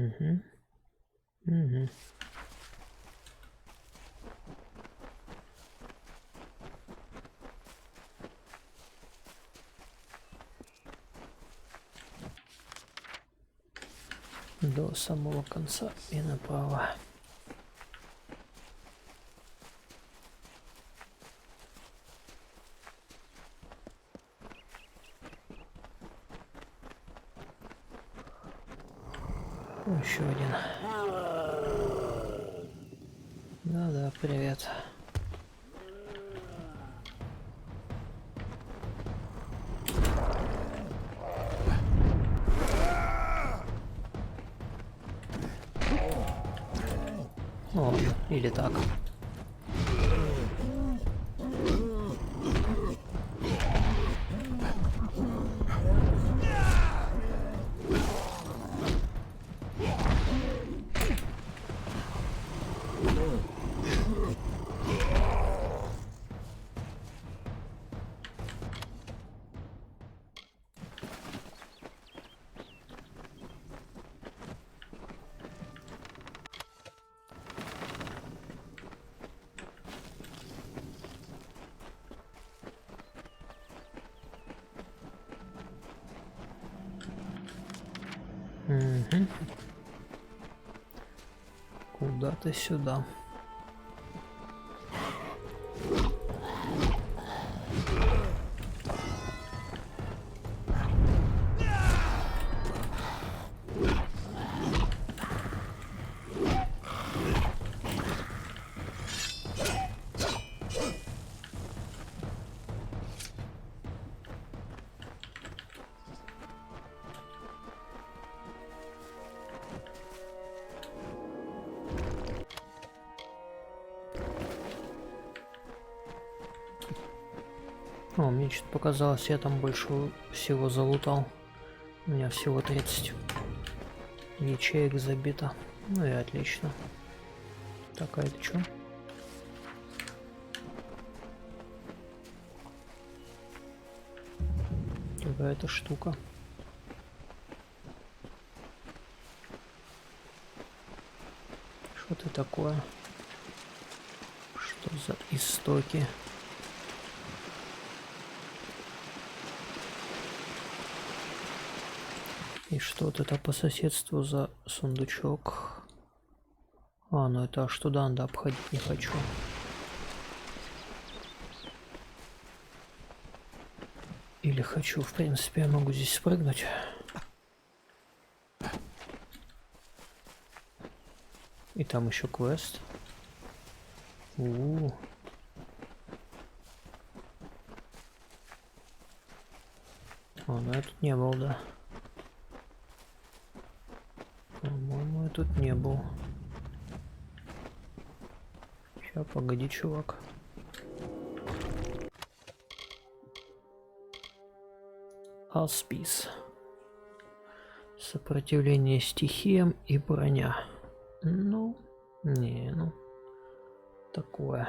Угу. Угу. До самого конца и направо. Еще один. Да-да, привет. О, или так. Угу. Куда-то сюда. О, мне что-то показалось, я там больше всего залутал. У меня всего 30 ячеек забито. Ну и отлично. Так, а это что? Какая-то штука. Что это такое? Что за истоки? И что вот это по соседству за сундучок? А, ну это аж туда надо обходить, не хочу. Или хочу, в принципе, я могу здесь спрыгнуть. И там еще квест. О, ну я тут не был, да. По-моему, я тут не был. Сейчас, погоди, чувак. Аспис. Сопротивление стихиям и броня. Ну, не, ну, такое.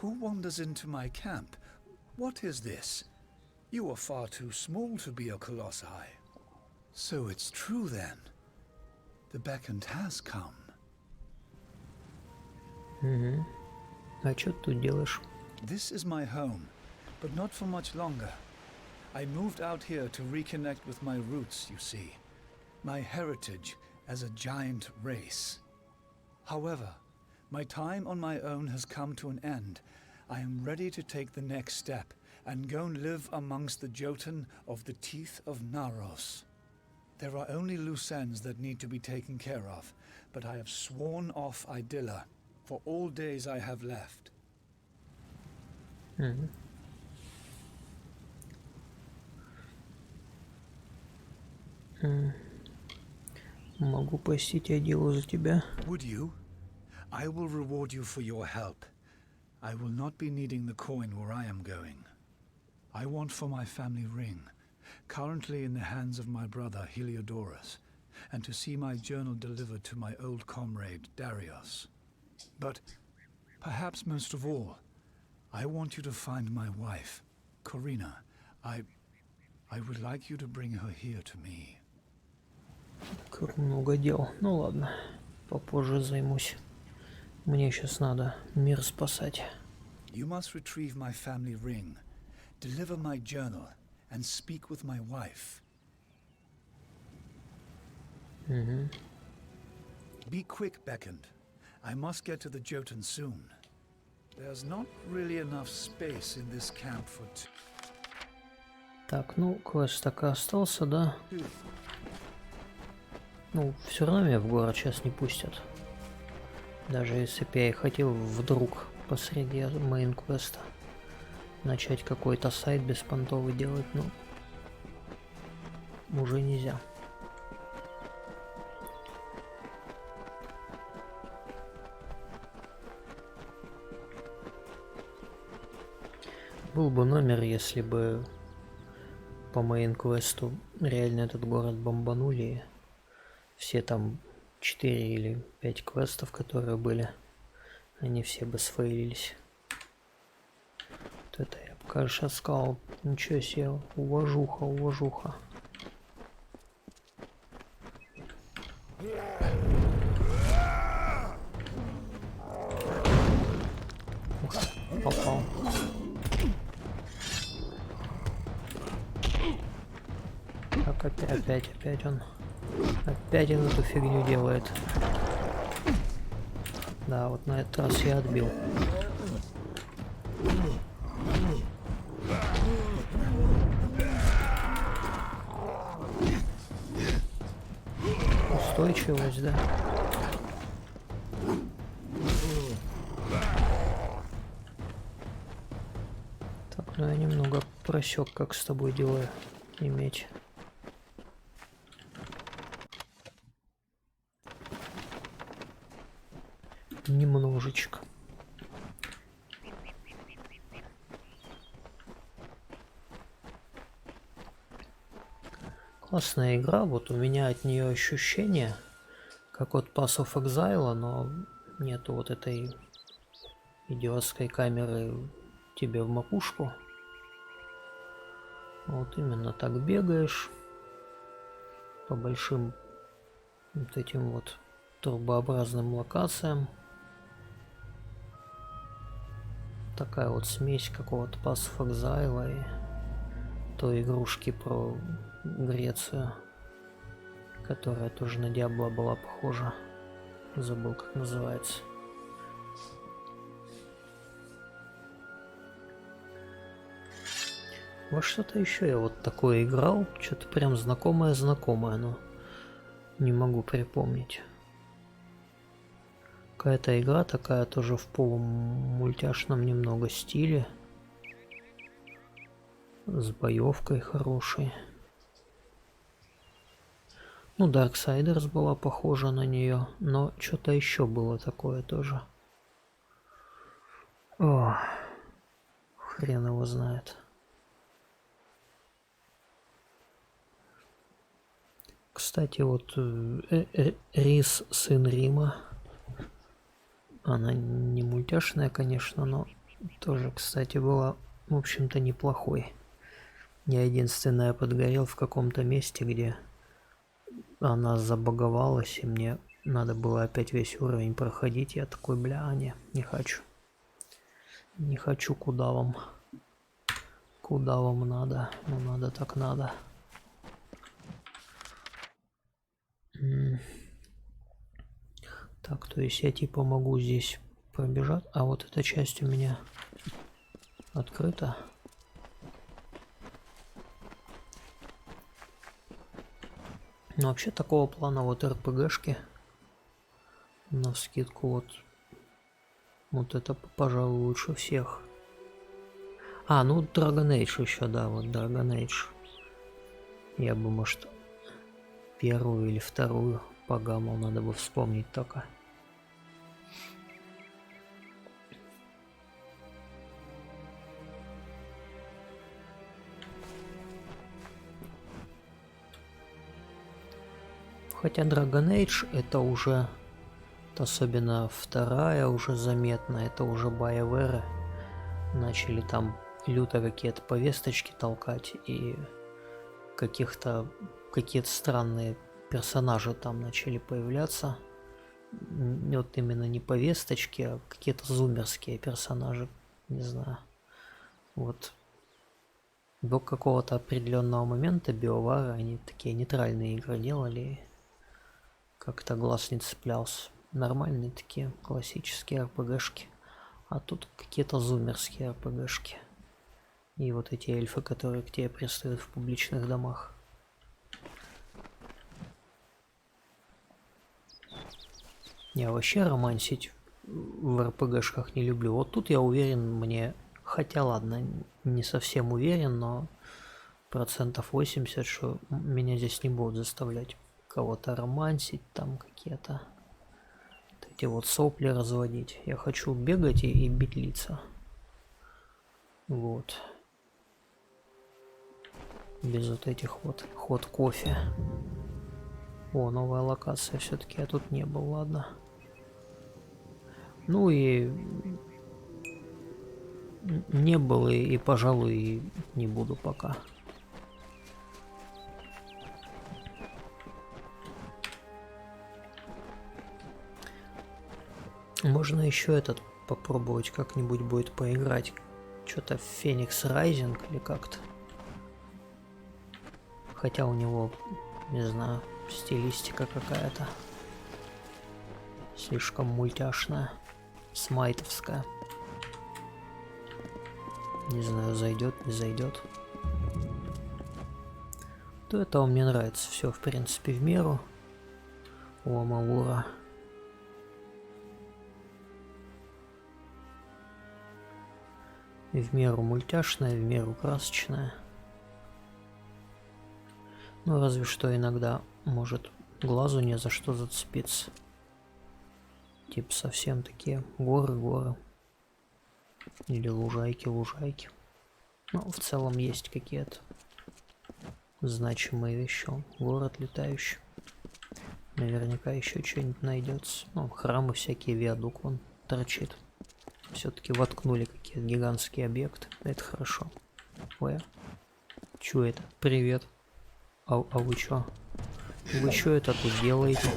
Who wanders into my camp? What is this? You are far too small to be a colossi. So it's true then. The beckoned has come.
Угу. А что ты тут делаешь?
This is my home, but not for much longer. I moved out here to reconnect with my roots, you see. My heritage as a giant race. However, my time on my own has come to an end. I am ready to take the next step and go and live amongst the Jotun of the Teeth of Naros. There are only loose ends that need to be taken care of, but I have sworn off Idylla for all days I have left.
Угу. Могу посетить Адилу за тебя.
Would you? I will reward you for your help. I will not be needing the coin where I am going. I want for my family ring, currently in the hands of my brother Heliodorus, and to see my journal delivered to my old comrade Darius. But perhaps most of all, I want you to find my wife, Corina, I would like you to bring her here to me.
Как много дел. Ну ладно, попозже займусь. Мне сейчас надо мир спасать.
You must retrieve my family ring, deliver my journal, and speak with my wife. Be quick, Beckend. I must get to the Jotun soon. There's not really enough space in this camp for two.
Так, ну, квест так и остался, да? Ну, все равно меня в город сейчас не пустят. Даже если бы я и хотел вдруг посреди мейн-квеста начать какой-то сайт беспонтовый делать, но уже нельзя. Был бы номер, если бы по мейн-квесту реально этот город бомбанули, и все там 4 или 5 квестов, которые были, они все бы сфейлились. Вот это я бы, конечно, сказал, ничего себе, уважуха, уважуха. Ух, попал. Так, опять он. Опять он эту фигню делает. Да, вот на этот раз я отбил. Устойчивость, да. Так, ну я немного просек, как с тобой дела иметь. Немножечко. Классная игра, вот у меня от нее ощущение, как от Pass of Exile, но нету вот этой идиотской камеры тебе в макушку. Вот именно так бегаешь по большим вот этим вот турбообразным локациям. Такая вот смесь какого-то Pass of Exile и той игрушки про Грецию, которая тоже на Диабло была похожа. Забыл, как называется. Во что-то еще я вот такое играл, что-то прям знакомое, но не могу припомнить. Какая-то игра такая тоже в полумультяшном немного стиле. С боевкой хорошей. Ну, Darksiders была похожа на нее, но что-то еще было такое тоже. О, хрен его знает. Кстати, вот Рис, сын Рима. Она не мультяшная, конечно, но тоже, кстати, была, в общем-то, неплохой. Я единственное подгорел в каком-то месте, где она забаговалась, и мне надо было опять весь уровень проходить. Я такой, бля, не хочу. Не хочу, куда вам? Куда вам надо? Ну, надо так надо. Так, то есть я типа могу здесь пробежать, а вот эта часть у меня открыта. Но вообще такого плана вот РПГшки навскидку вот это, пожалуй, лучше всех. А, ну Dragon Age еще, да, вот Dragon Age. Я бы, может, первую или вторую погамал, надо бы вспомнить только. Хотя Dragon Age это уже, особенно вторая, уже заметно, это уже BioWare начали там люто какие-то повесточки толкать, и какие-то странные персонажи там начали появляться. Вот именно не повесточки, а какие-то зумерские персонажи, не знаю. Вот до какого-то определенного момента биовары, они такие нейтральные игры делали, как-то глаз не цеплялся. Нормальные такие классические РПГшки. А тут какие-то зумерские РПГшки. И вот эти эльфы, которые к тебе пристают в публичных домах. Я вообще романсить в РПГшках не люблю. Вот тут я уверен, мне... Хотя ладно, не совсем уверен, но 80%, что меня здесь не будут заставлять кого-то романсить, там какие-то эти вот сопли разводить. Я хочу бегать и бить лица. Вот. Без вот этих вот ход кофе. О, новая локация. Все-таки я тут не был, ладно. Ну и не был и пожалуй, и не буду пока. Можно еще этот попробовать как-нибудь будет поиграть. Что-то Феникс Райзинг или как-то. Хотя у него, не знаю, стилистика какая-то слишком мультяшная, смайтовская. Не знаю, зайдет, не зайдет. То этого мне нравится. Все, в принципе, в меру. У амалура. В меру мультяшная, в меру красочная. Ну, разве что иногда может глазу не за что зацепиться. Типа совсем такие горы. Или лужайки. Ну, в целом есть какие-то значимые вещи. Город летающий. Наверняка еще что-нибудь найдется. Ну, храмы всякие, виадук вон торчит. Все-таки воткнули какие-то гигантские объекты. Это хорошо. Ой, чё это? Привет. А вы чё? Вы чё это тут делаете?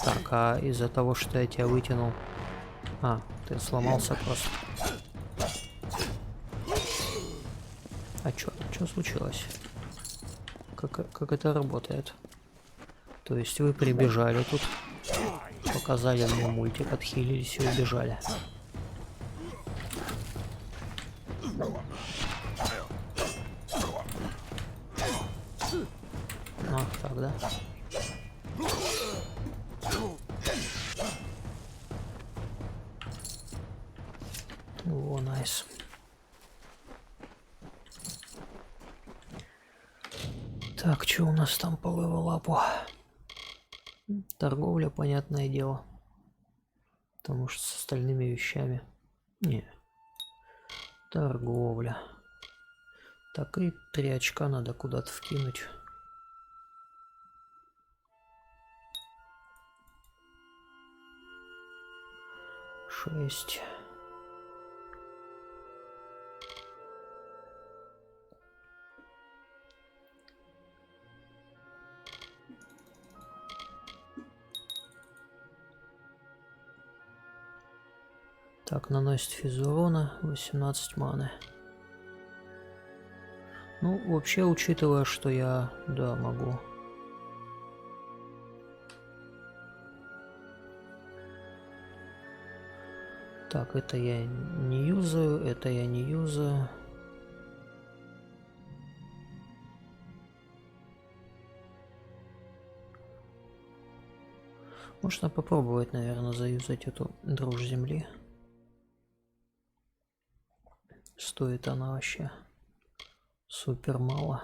Так, а из-за того, что я тебя вытянул... А, ты сломался просто. А чё случилось? Как это работает? То есть вы прибежали тут, показали мне мультик, отхилились и убежали. А, так, да? О, найс. Так, что у нас там по левелапу? Торговля, понятное дело. Потому что с остальными вещами. Не. Торговля. Так, и 3 очка надо куда-то вкинуть. Шесть. Так, наносит физ урона 18 маны. Ну, вообще, учитывая, что я, да, могу. Так, это я не юзаю, это я не юзаю. Можно попробовать, наверное, заюзать эту дрожь земли. Стоит она вообще супер мало.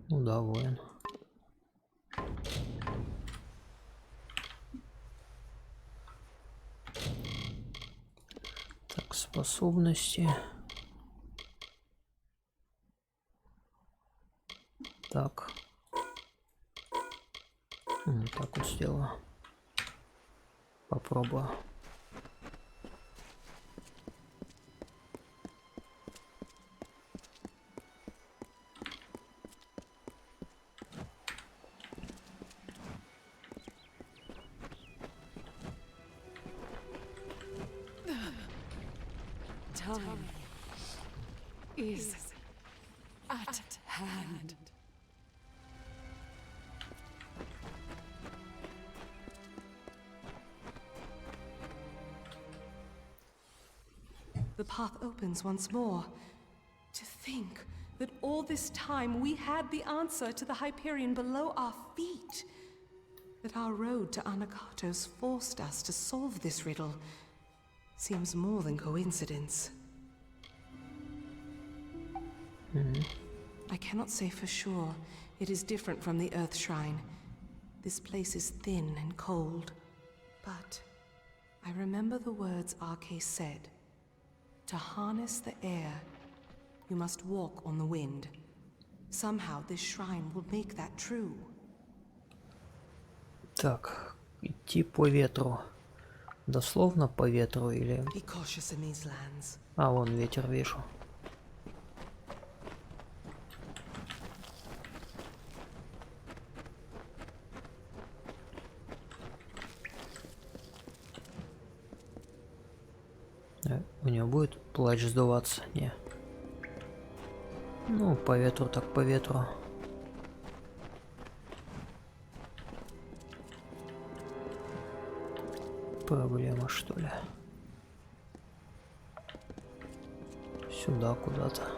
Ну да, воин. Так, способности. Так. Так вот сделаю. Попробую.
Time is at hand. The path opens once more. To think that all this time we had the answer to the Hyperion below our feet. That our road to Anakatos forced us to solve this riddle seems more than coincidence. I cannot say for sure. It is different from the Earth Shrine. This place is thin and cold. But I remember the words Arke said. To harness the air, you must walk on the wind. Somehow this shrine will make that true.
Так, идти по ветру. Дословно по ветру или...
Be cautious in these lands.
А, вон ветер вижу. У него будет плащ сдуваться? Не. Ну, по ветру так по ветру. Проблема, что ли? Сюда куда-то.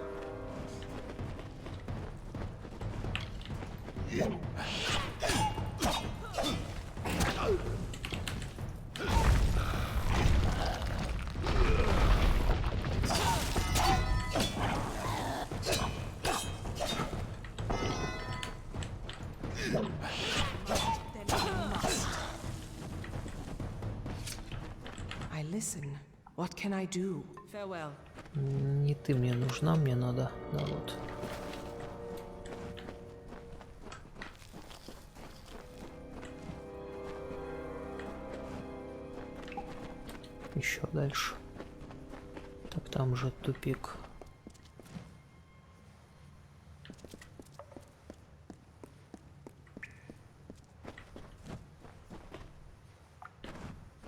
I listen. What can I do? Farewell.
Не ты мне нужна, мне надо. Да вот. Еще дальше. Так, там же тупик.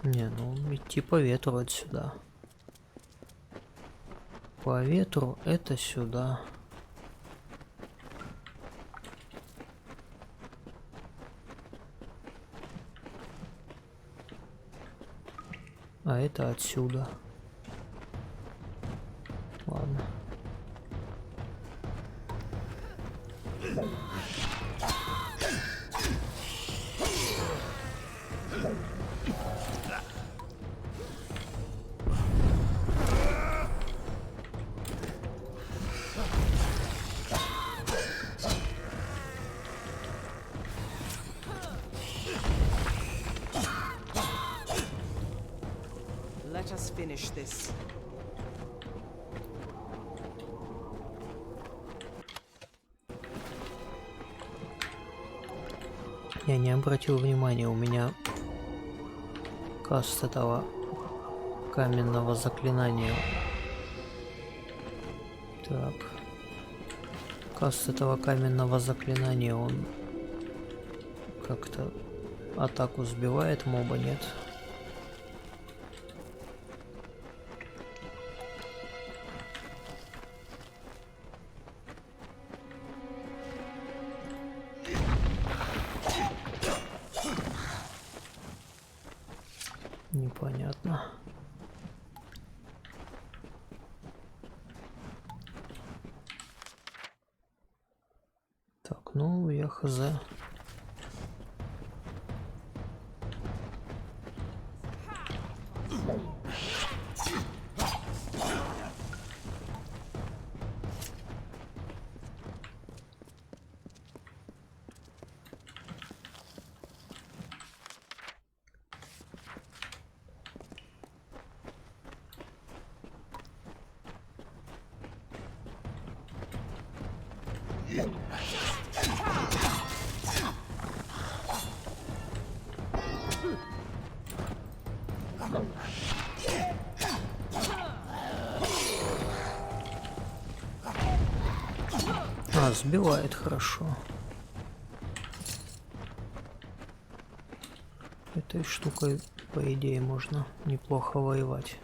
Не, ну идти по ветру отсюда. По ветру это сюда. А это отсюда. Ладно.
Let us finish this.
Я не обратил внимания, у меня каст этого каменного заклинания. Так. Каст этого каменного заклинания, он как-то атаку сбивает моба, нет? Непонятно. Так, ну я хз. А, сбивает хорошо. Этой штукой, по идее, можно неплохо воевать.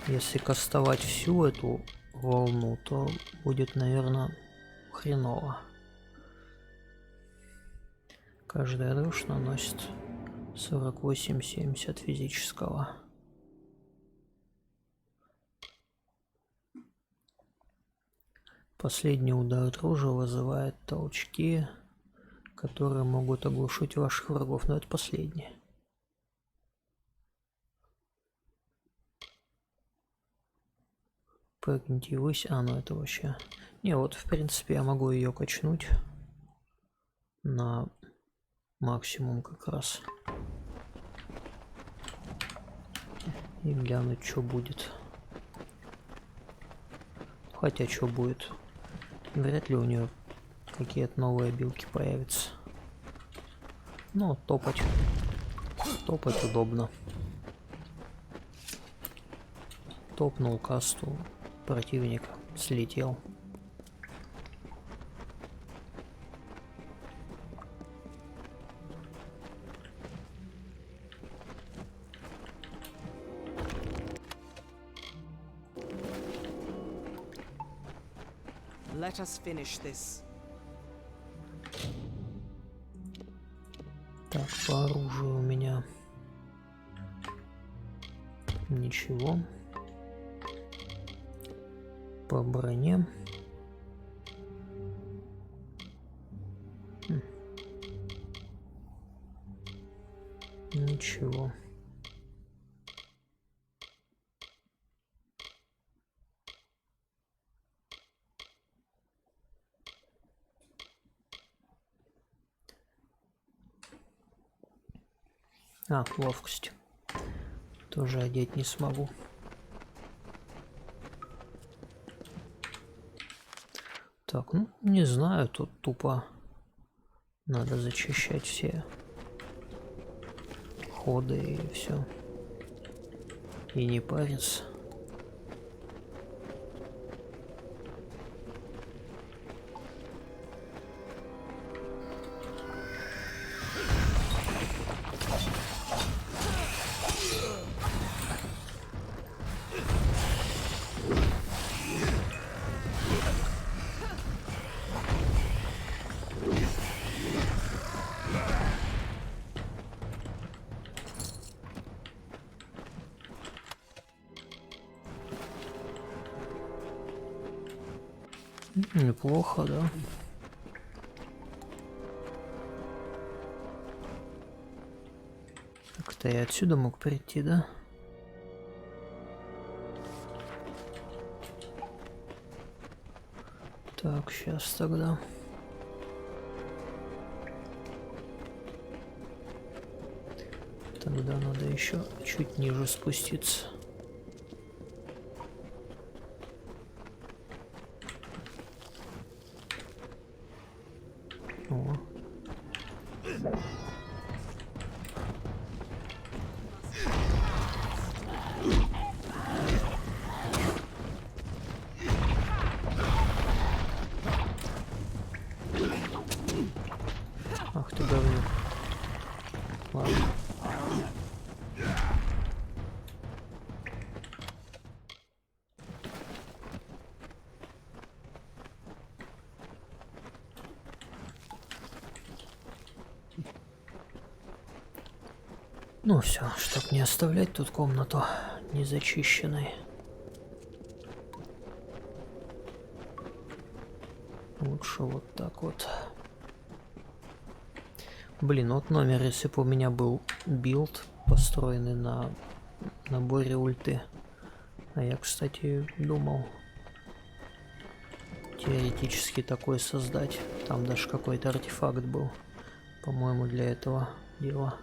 Если кастовать всю эту волну, то будет, наверное, хреново. Каждая дрожь наносит 48-70 физического. Последний удар дрожи вызывает толчки, которые могут оглушить ваших врагов, но это последний. Прыгните ввысь. А, ну это вообще... Не, вот в принципе я могу ее качнуть на максимум как раз. И глянуть, что будет. Хотя, что будет. Вряд ли у нее какие-то новые билки появятся. Ну, топать. Топать удобно. Топнул касту противника. Слетел.
Let us finish this.
Так, по оружию у меня ничего. По броне. Ничего. А, ловкость. Тоже одеть не смогу. Так, ну, не знаю, тут тупо надо зачищать все ходы и все. И не париться. Неплохо, да. Как-то я отсюда мог прийти, да? Так, сейчас тогда. Тогда надо еще чуть ниже спуститься. О. Ах ты говнюк. Ладно. Ну все, чтоб не оставлять тут комнату незачищенной. Лучше вот так вот. Блин, вот номер, если бы у меня был билд, построенный на наборе ульты. А я, кстати, думал теоретически такой создать. Там даже какой-то артефакт был, по-моему, для этого дела.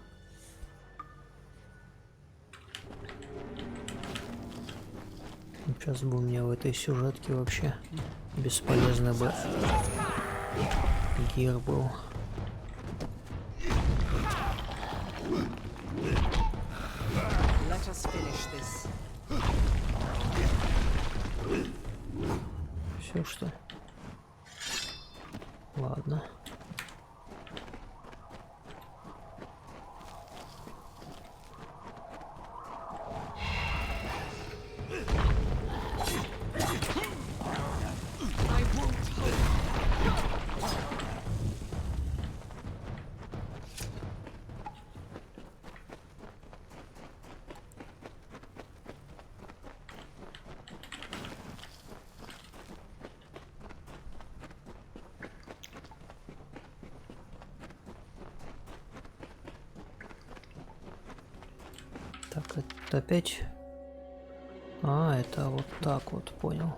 Сейчас бы у меня в этой сюжетке вообще бесполезный бы гир был.
Let us finish
все что? Ладно. Так, это опять... А, это вот так вот, понял.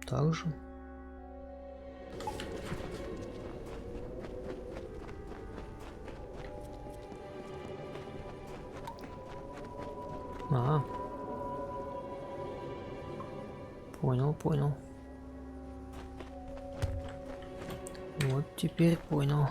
Так же. А. Понял, понял. Вот теперь понял.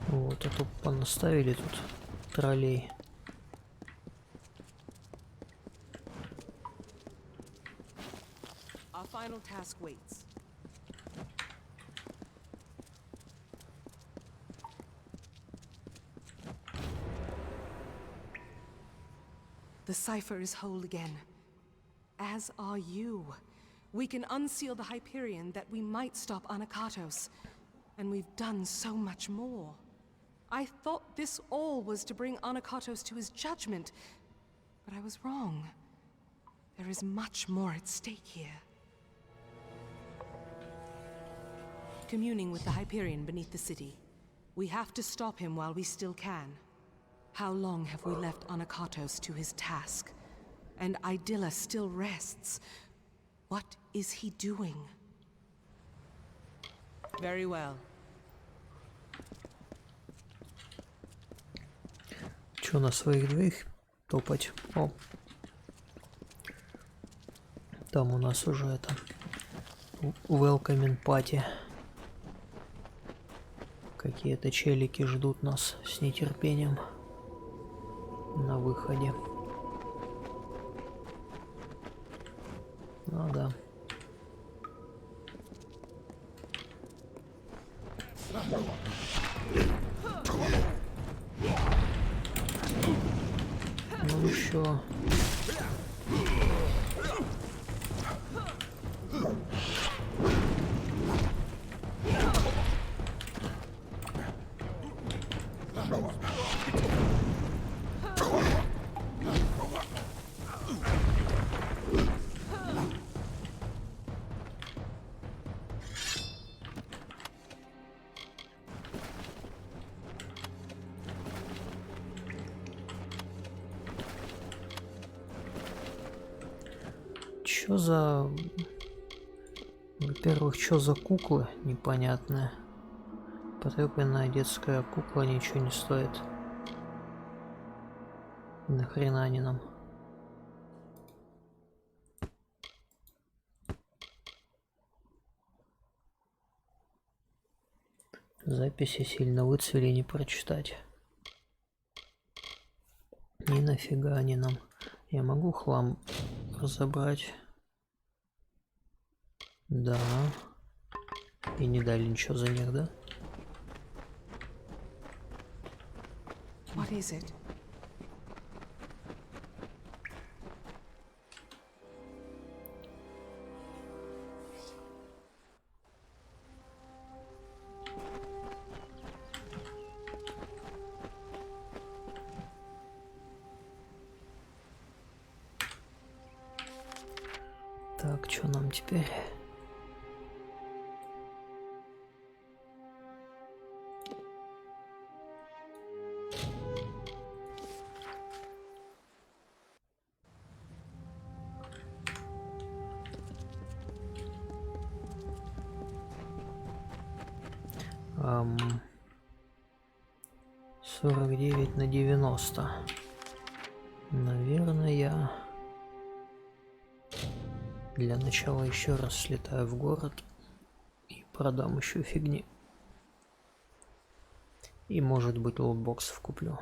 Вот, а то понаставили тут троллей.
Our final task waits. The cipher is whole again. As are you. We can unseal the Hyperion that we might stop Anakatos. And we've done so much more. I thought this all was to bring Anakatos to his judgment, but I was wrong. There is much more at stake here. Communing with the Hyperion beneath the city. We have to stop him while we still can. How long have we left Anakatos to his task? And Idylla still rests. What is he doing? Very well.
Чё, на своих двоих топать? О. Там у нас уже это... Welcoming party. Какие-то челики ждут нас с нетерпением на выходе. Ну да. Ну еще. Чё за... Во-первых, чё за куклы непонятные? Потрепанная детская кукла ничего не стоит. Нахрена они нам? Записи сильно выцвели, не прочитать. Ни нафига они нам. Я могу хлам разобрать? Да. И не дали ничего за них, да?
What is it?
Так, что нам теперь? 49 на 90. Наверное, я для начала еще раз слетаю в город и продам еще фигни. И, может быть, лутбоксов куплю.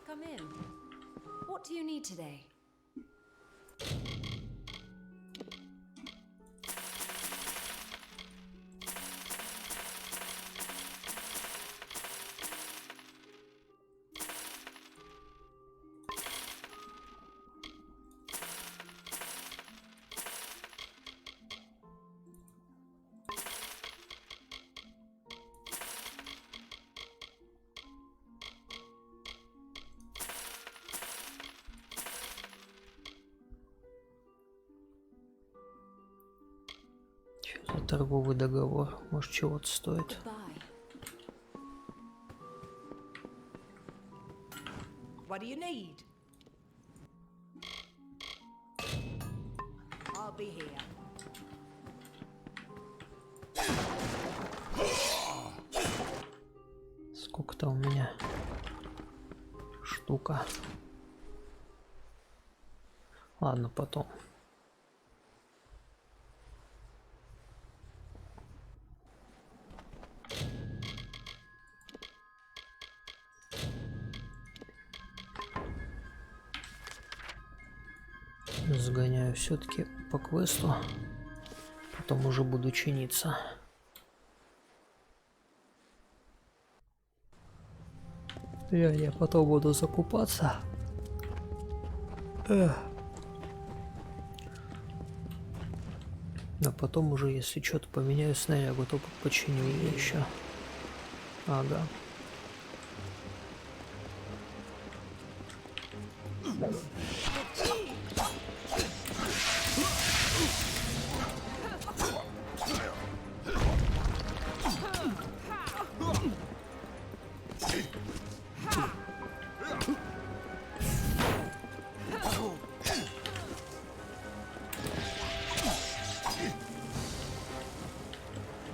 Come in. What do you need today?
Что за торговый договор? Может, чего-то стоит?
Goodbye.
What do you need? I'll be here.
Сколько-то у меня штука. Ладно, потом. Сгоняю все-таки по квесту, потом уже буду чиниться. Я потом буду закупаться. А потом уже, если что-то поменяю снарягу, то починю ее еще. Ага.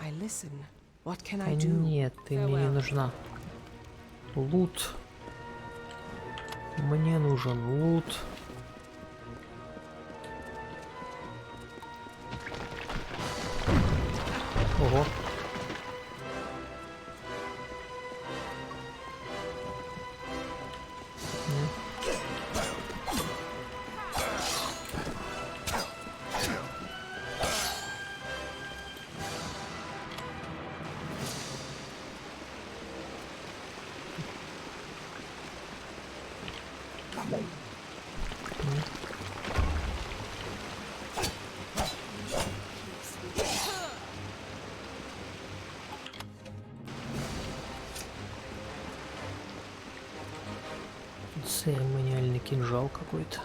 I listen. What can I do?
Нет, ты мне не нужна. Лут. Мне нужен лут. Ого. Церемониальный кинжал какой-то.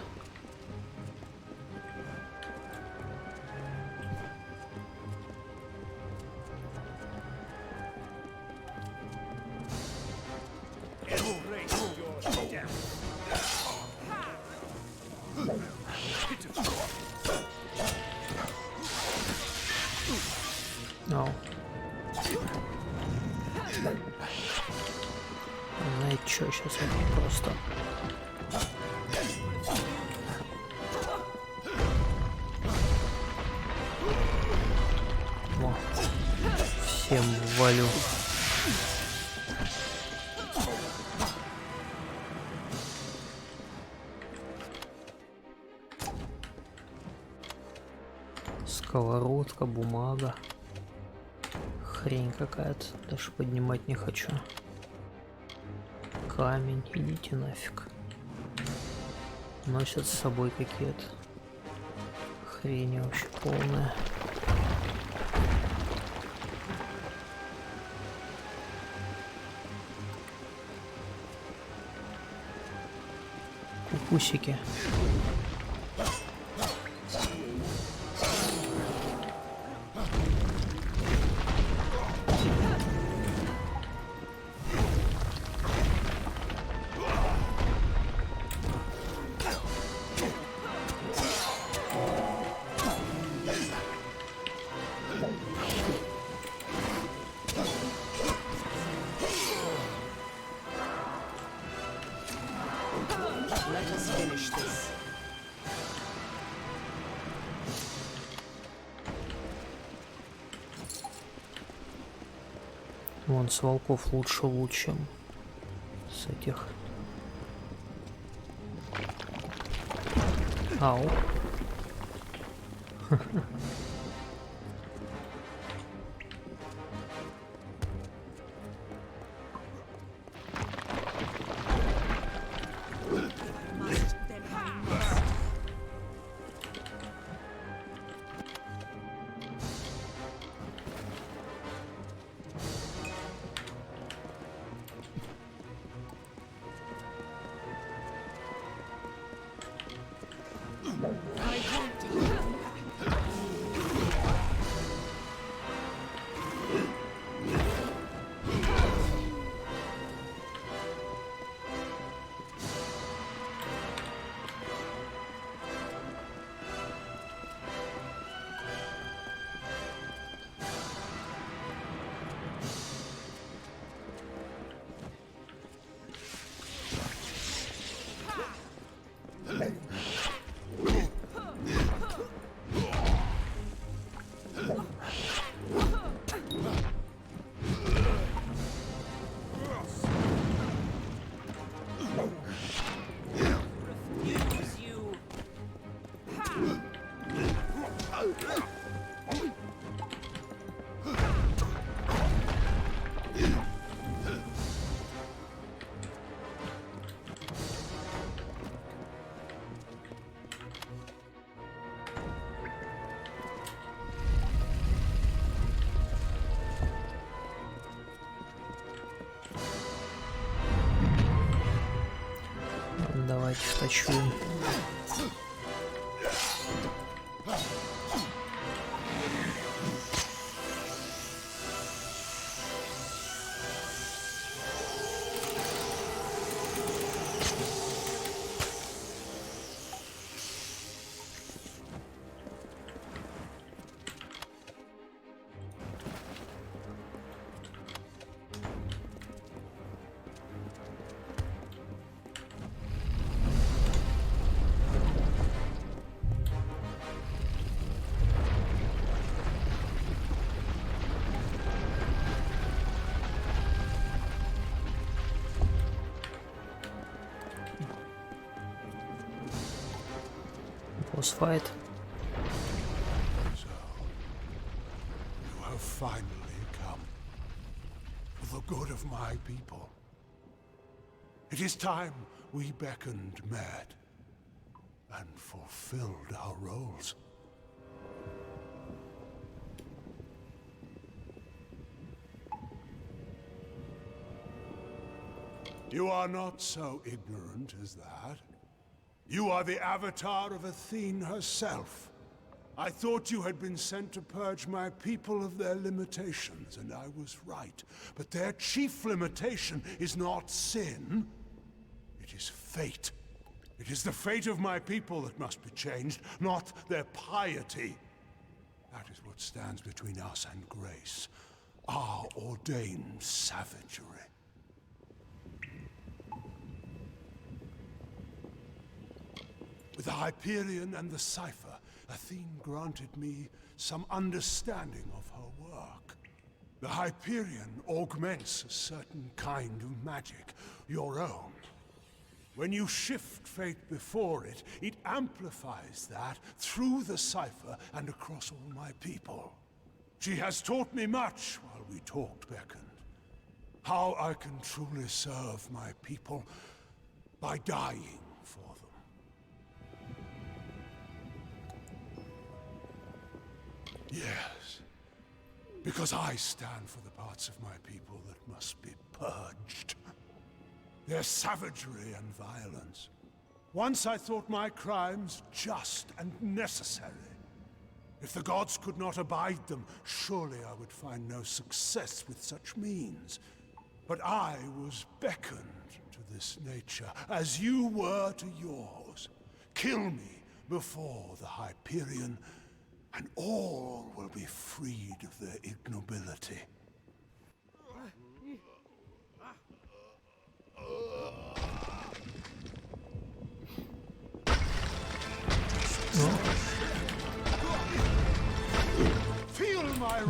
Ау. Знаете что, сейчас это просто... О, всем валю. Сковородка, бумага. Хрень какая-то. Даже поднимать не хочу. Камень, идите нафиг. Носят с собой какие-то. Хрень вообще полная. Кукусики.
Let us finish this.
Вон с волков лучше лут, чем с этих. Ау. Давайте вточуем. Fight.
So, you have finally come for the good of my people. It is time we beckoned met and fulfilled our roles. You are not so ignorant as that. You are the avatar of Athene herself. I thought you had been sent to purge my people of their limitations, and I was right. But their chief limitation is not sin. It is fate. It is the fate of my people that must be changed, not their piety. That is what stands between us and grace. Our ordained savagery. With the Hyperion and the Cipher, Athene granted me some understanding of her work. The Hyperion augments a certain kind of magic, your own. When you shift fate before it, it amplifies that through the Cipher and across all my people. She has taught me much while we talked, beckoned. How I can truly serve my people by dying for them. Yes, because I stand for the parts of my people that must be purged. Their savagery and violence. Once I thought my crimes just and necessary. If the gods could not abide them, surely I would find no success with such means. But I was beckoned to this nature, as you were to yours. Kill me before the Hyperion, and all will be freed of their ignobility.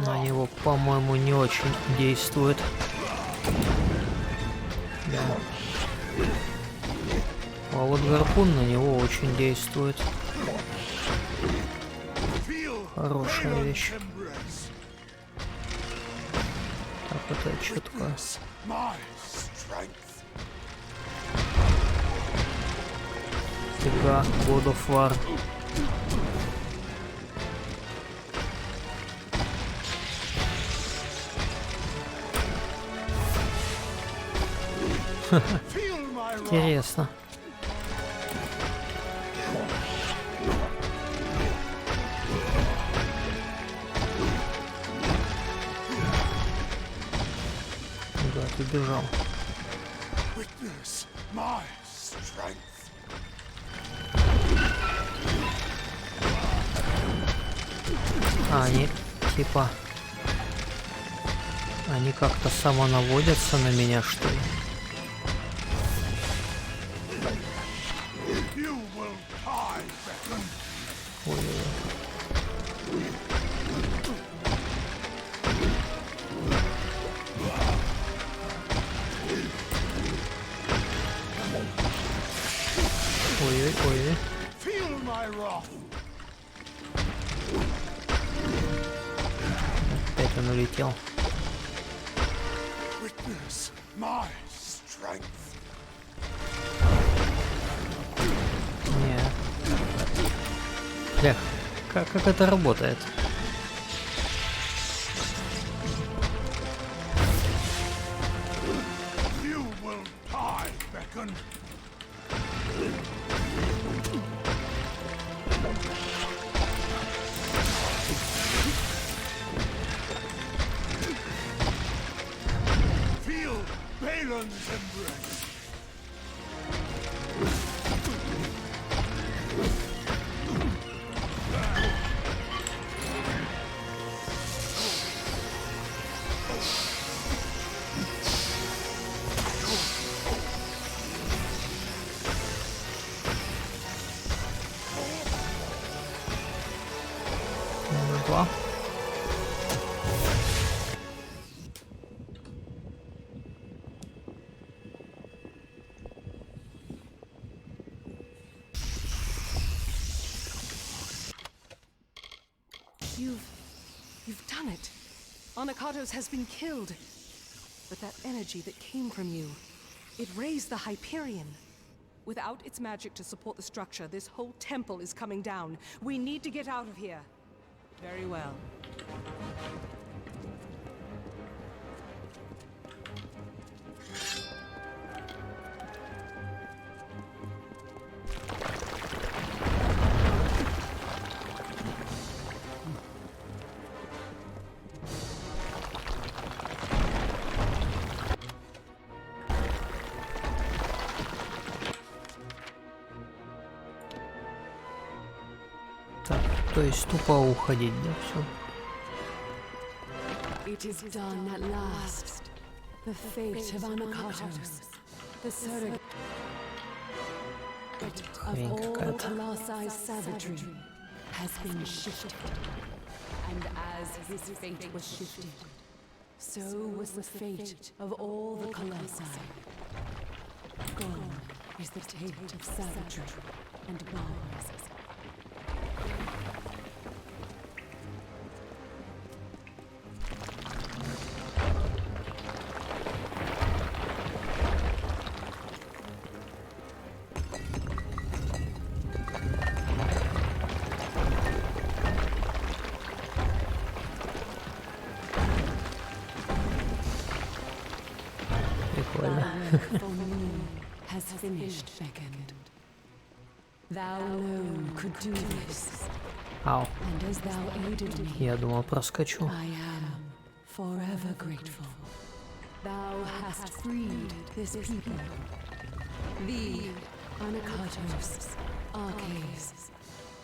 На него, по-моему, не очень действует. Да. А вот гарпун на него очень действует. Хорошая вещь. Так, это что такое? Фига, God of War. Интересно. Да, ты бежал. А, они типа... Они как-то самонаводятся на меня, что ли? Ой-ой-ой. Опять он улетел. Не. Бля, как это работает? Два.
You've done it. Anakatos has been killed. But that energy that came from you, it raised the Hyperion. Without its magic to support the structure, this whole temple is coming down. We need to get out of here. Very well.
Так, то есть тупо уходить, да, все.
It is done at last. The fate of Anakatos, the surrogate of all Colossi savagery, has been shifted. And as his fate was shifted, so was the fate of all the Colossi. Gone is the taint of savagery and barbarism. Has finished, Beckoned. Thou alone could do this.
Ау.
And as thou aided me,
Я думал, проскочу.
I am forever grateful. Thou hast freed this people. Thee, Anakatos, Arches,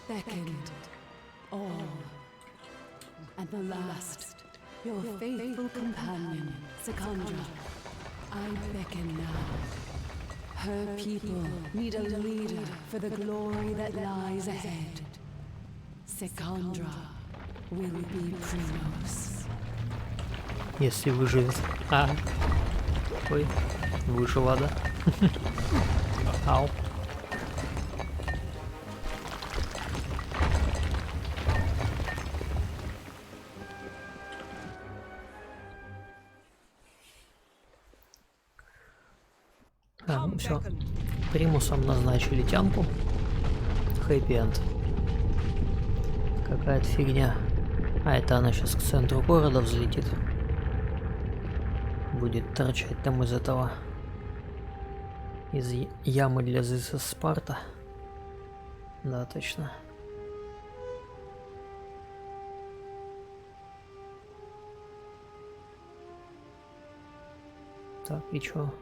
Beckoned, all. And the last, your faithful companion, Secondra. I beckon now. Her people need a leader for the glory that lies ahead. Secondra will be Primos.
Если выживет. А. Ой, выжила, да? Ау.
Come,
Все.
Beckon.
Примусом назначили тянку. Хэппи-энд. Какая-то фигня. А это она сейчас к центру города взлетит. Будет торчать там из этого. Из ямы для ЗС Спарта. Да, точно. Так, и чё?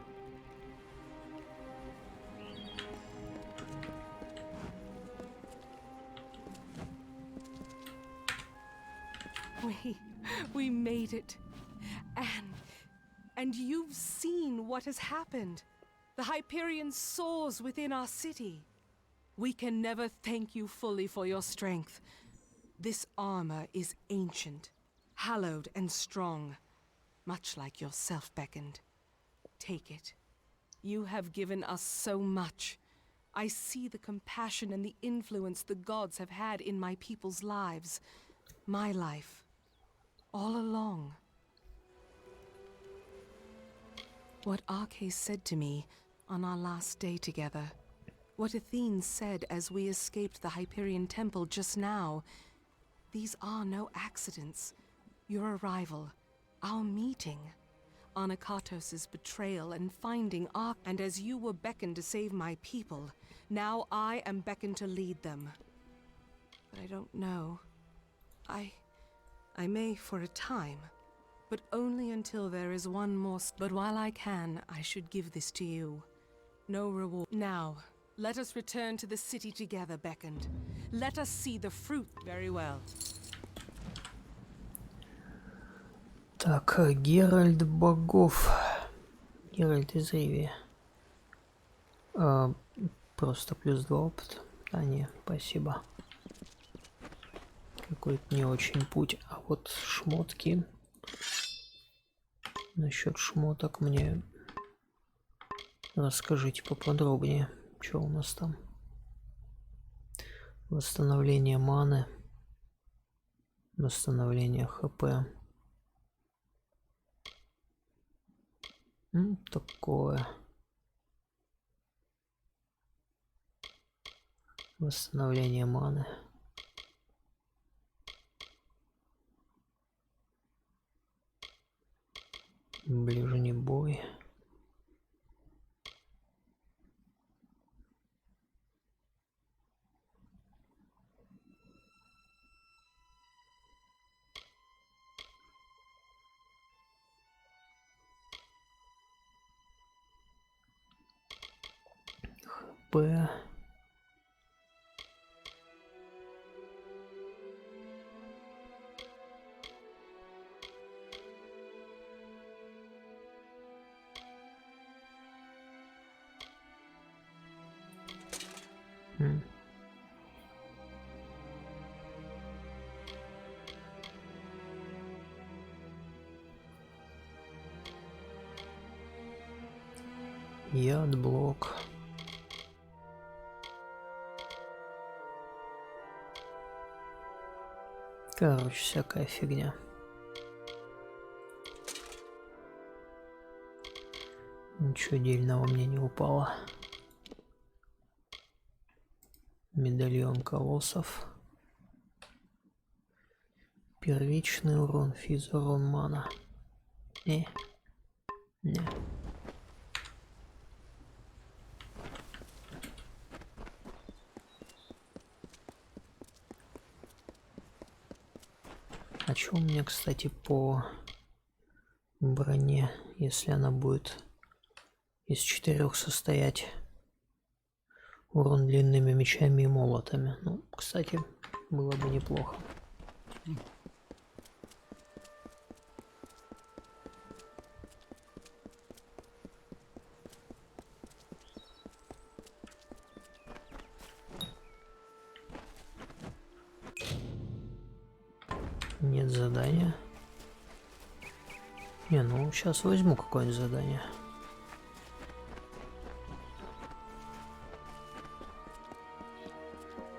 We made it. And you've seen what has happened. The Hyperion soars within our city. We can never thank you fully for your strength. This armor is ancient, hallowed and strong, much like yourself, Beckoned. Take it. You have given us so much. I see the compassion and the influence the gods have had in my people's lives. My life. All along. What Arcais said to me on our last day together. What Athene said as we escaped the Hyperion Temple just now. These are no accidents. Your arrival, our meeting, Anakatos' betrayal and finding and as you were beckoned to save my people, now I am beckoned to lead them. But I don't know. I may for a time, but only until there is one more. But while I can, I should give this to you. No reward. Now, let us return to the city together, Beckoned. Let us see the fruit. Very well.
Так, Геральт богов. Геральт из Ривии. Просто +2 опыт. А не, спасибо. Какой-то не очень путь. А вот шмотки. Насчет шмоток мне расскажите поподробнее, что у нас там. Восстановление маны. Восстановление ХП. Такое. Восстановление маны. Ближний бой. ХП. Яд, блок. Короче, всякая фигня. Ничего дельного мне не упало. Медальон колоссов. Первичный урон, физурон, мана. Не. А что у меня, кстати, по броне, если она будет из 4 состоять? Урон длинными мечами и молотами. Ну, кстати, было бы неплохо. Нет задания. Не, ну сейчас возьму какое-нибудь задание.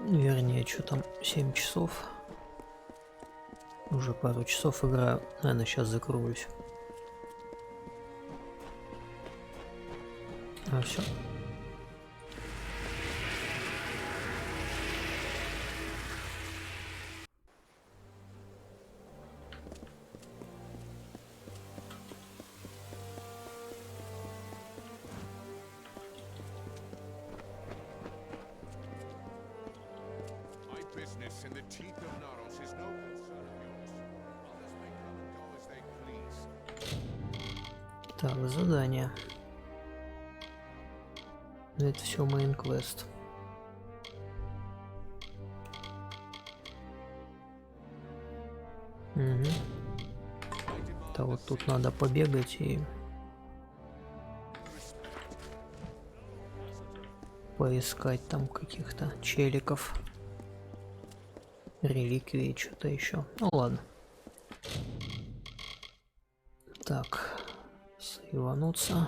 Вернее, что там, 7 часов. Уже пару часов играю. Наверное, сейчас закроюсь. А все.
My business in the teeth of Naros is no concern of yours. Others may come and go as they please.
Так, задание. Это все мейн квест. Угу. Да, вот тут надо побегать и поискать там каких-то челиков, реликвии, что-то еще. Ну ладно. Так, сейвануться.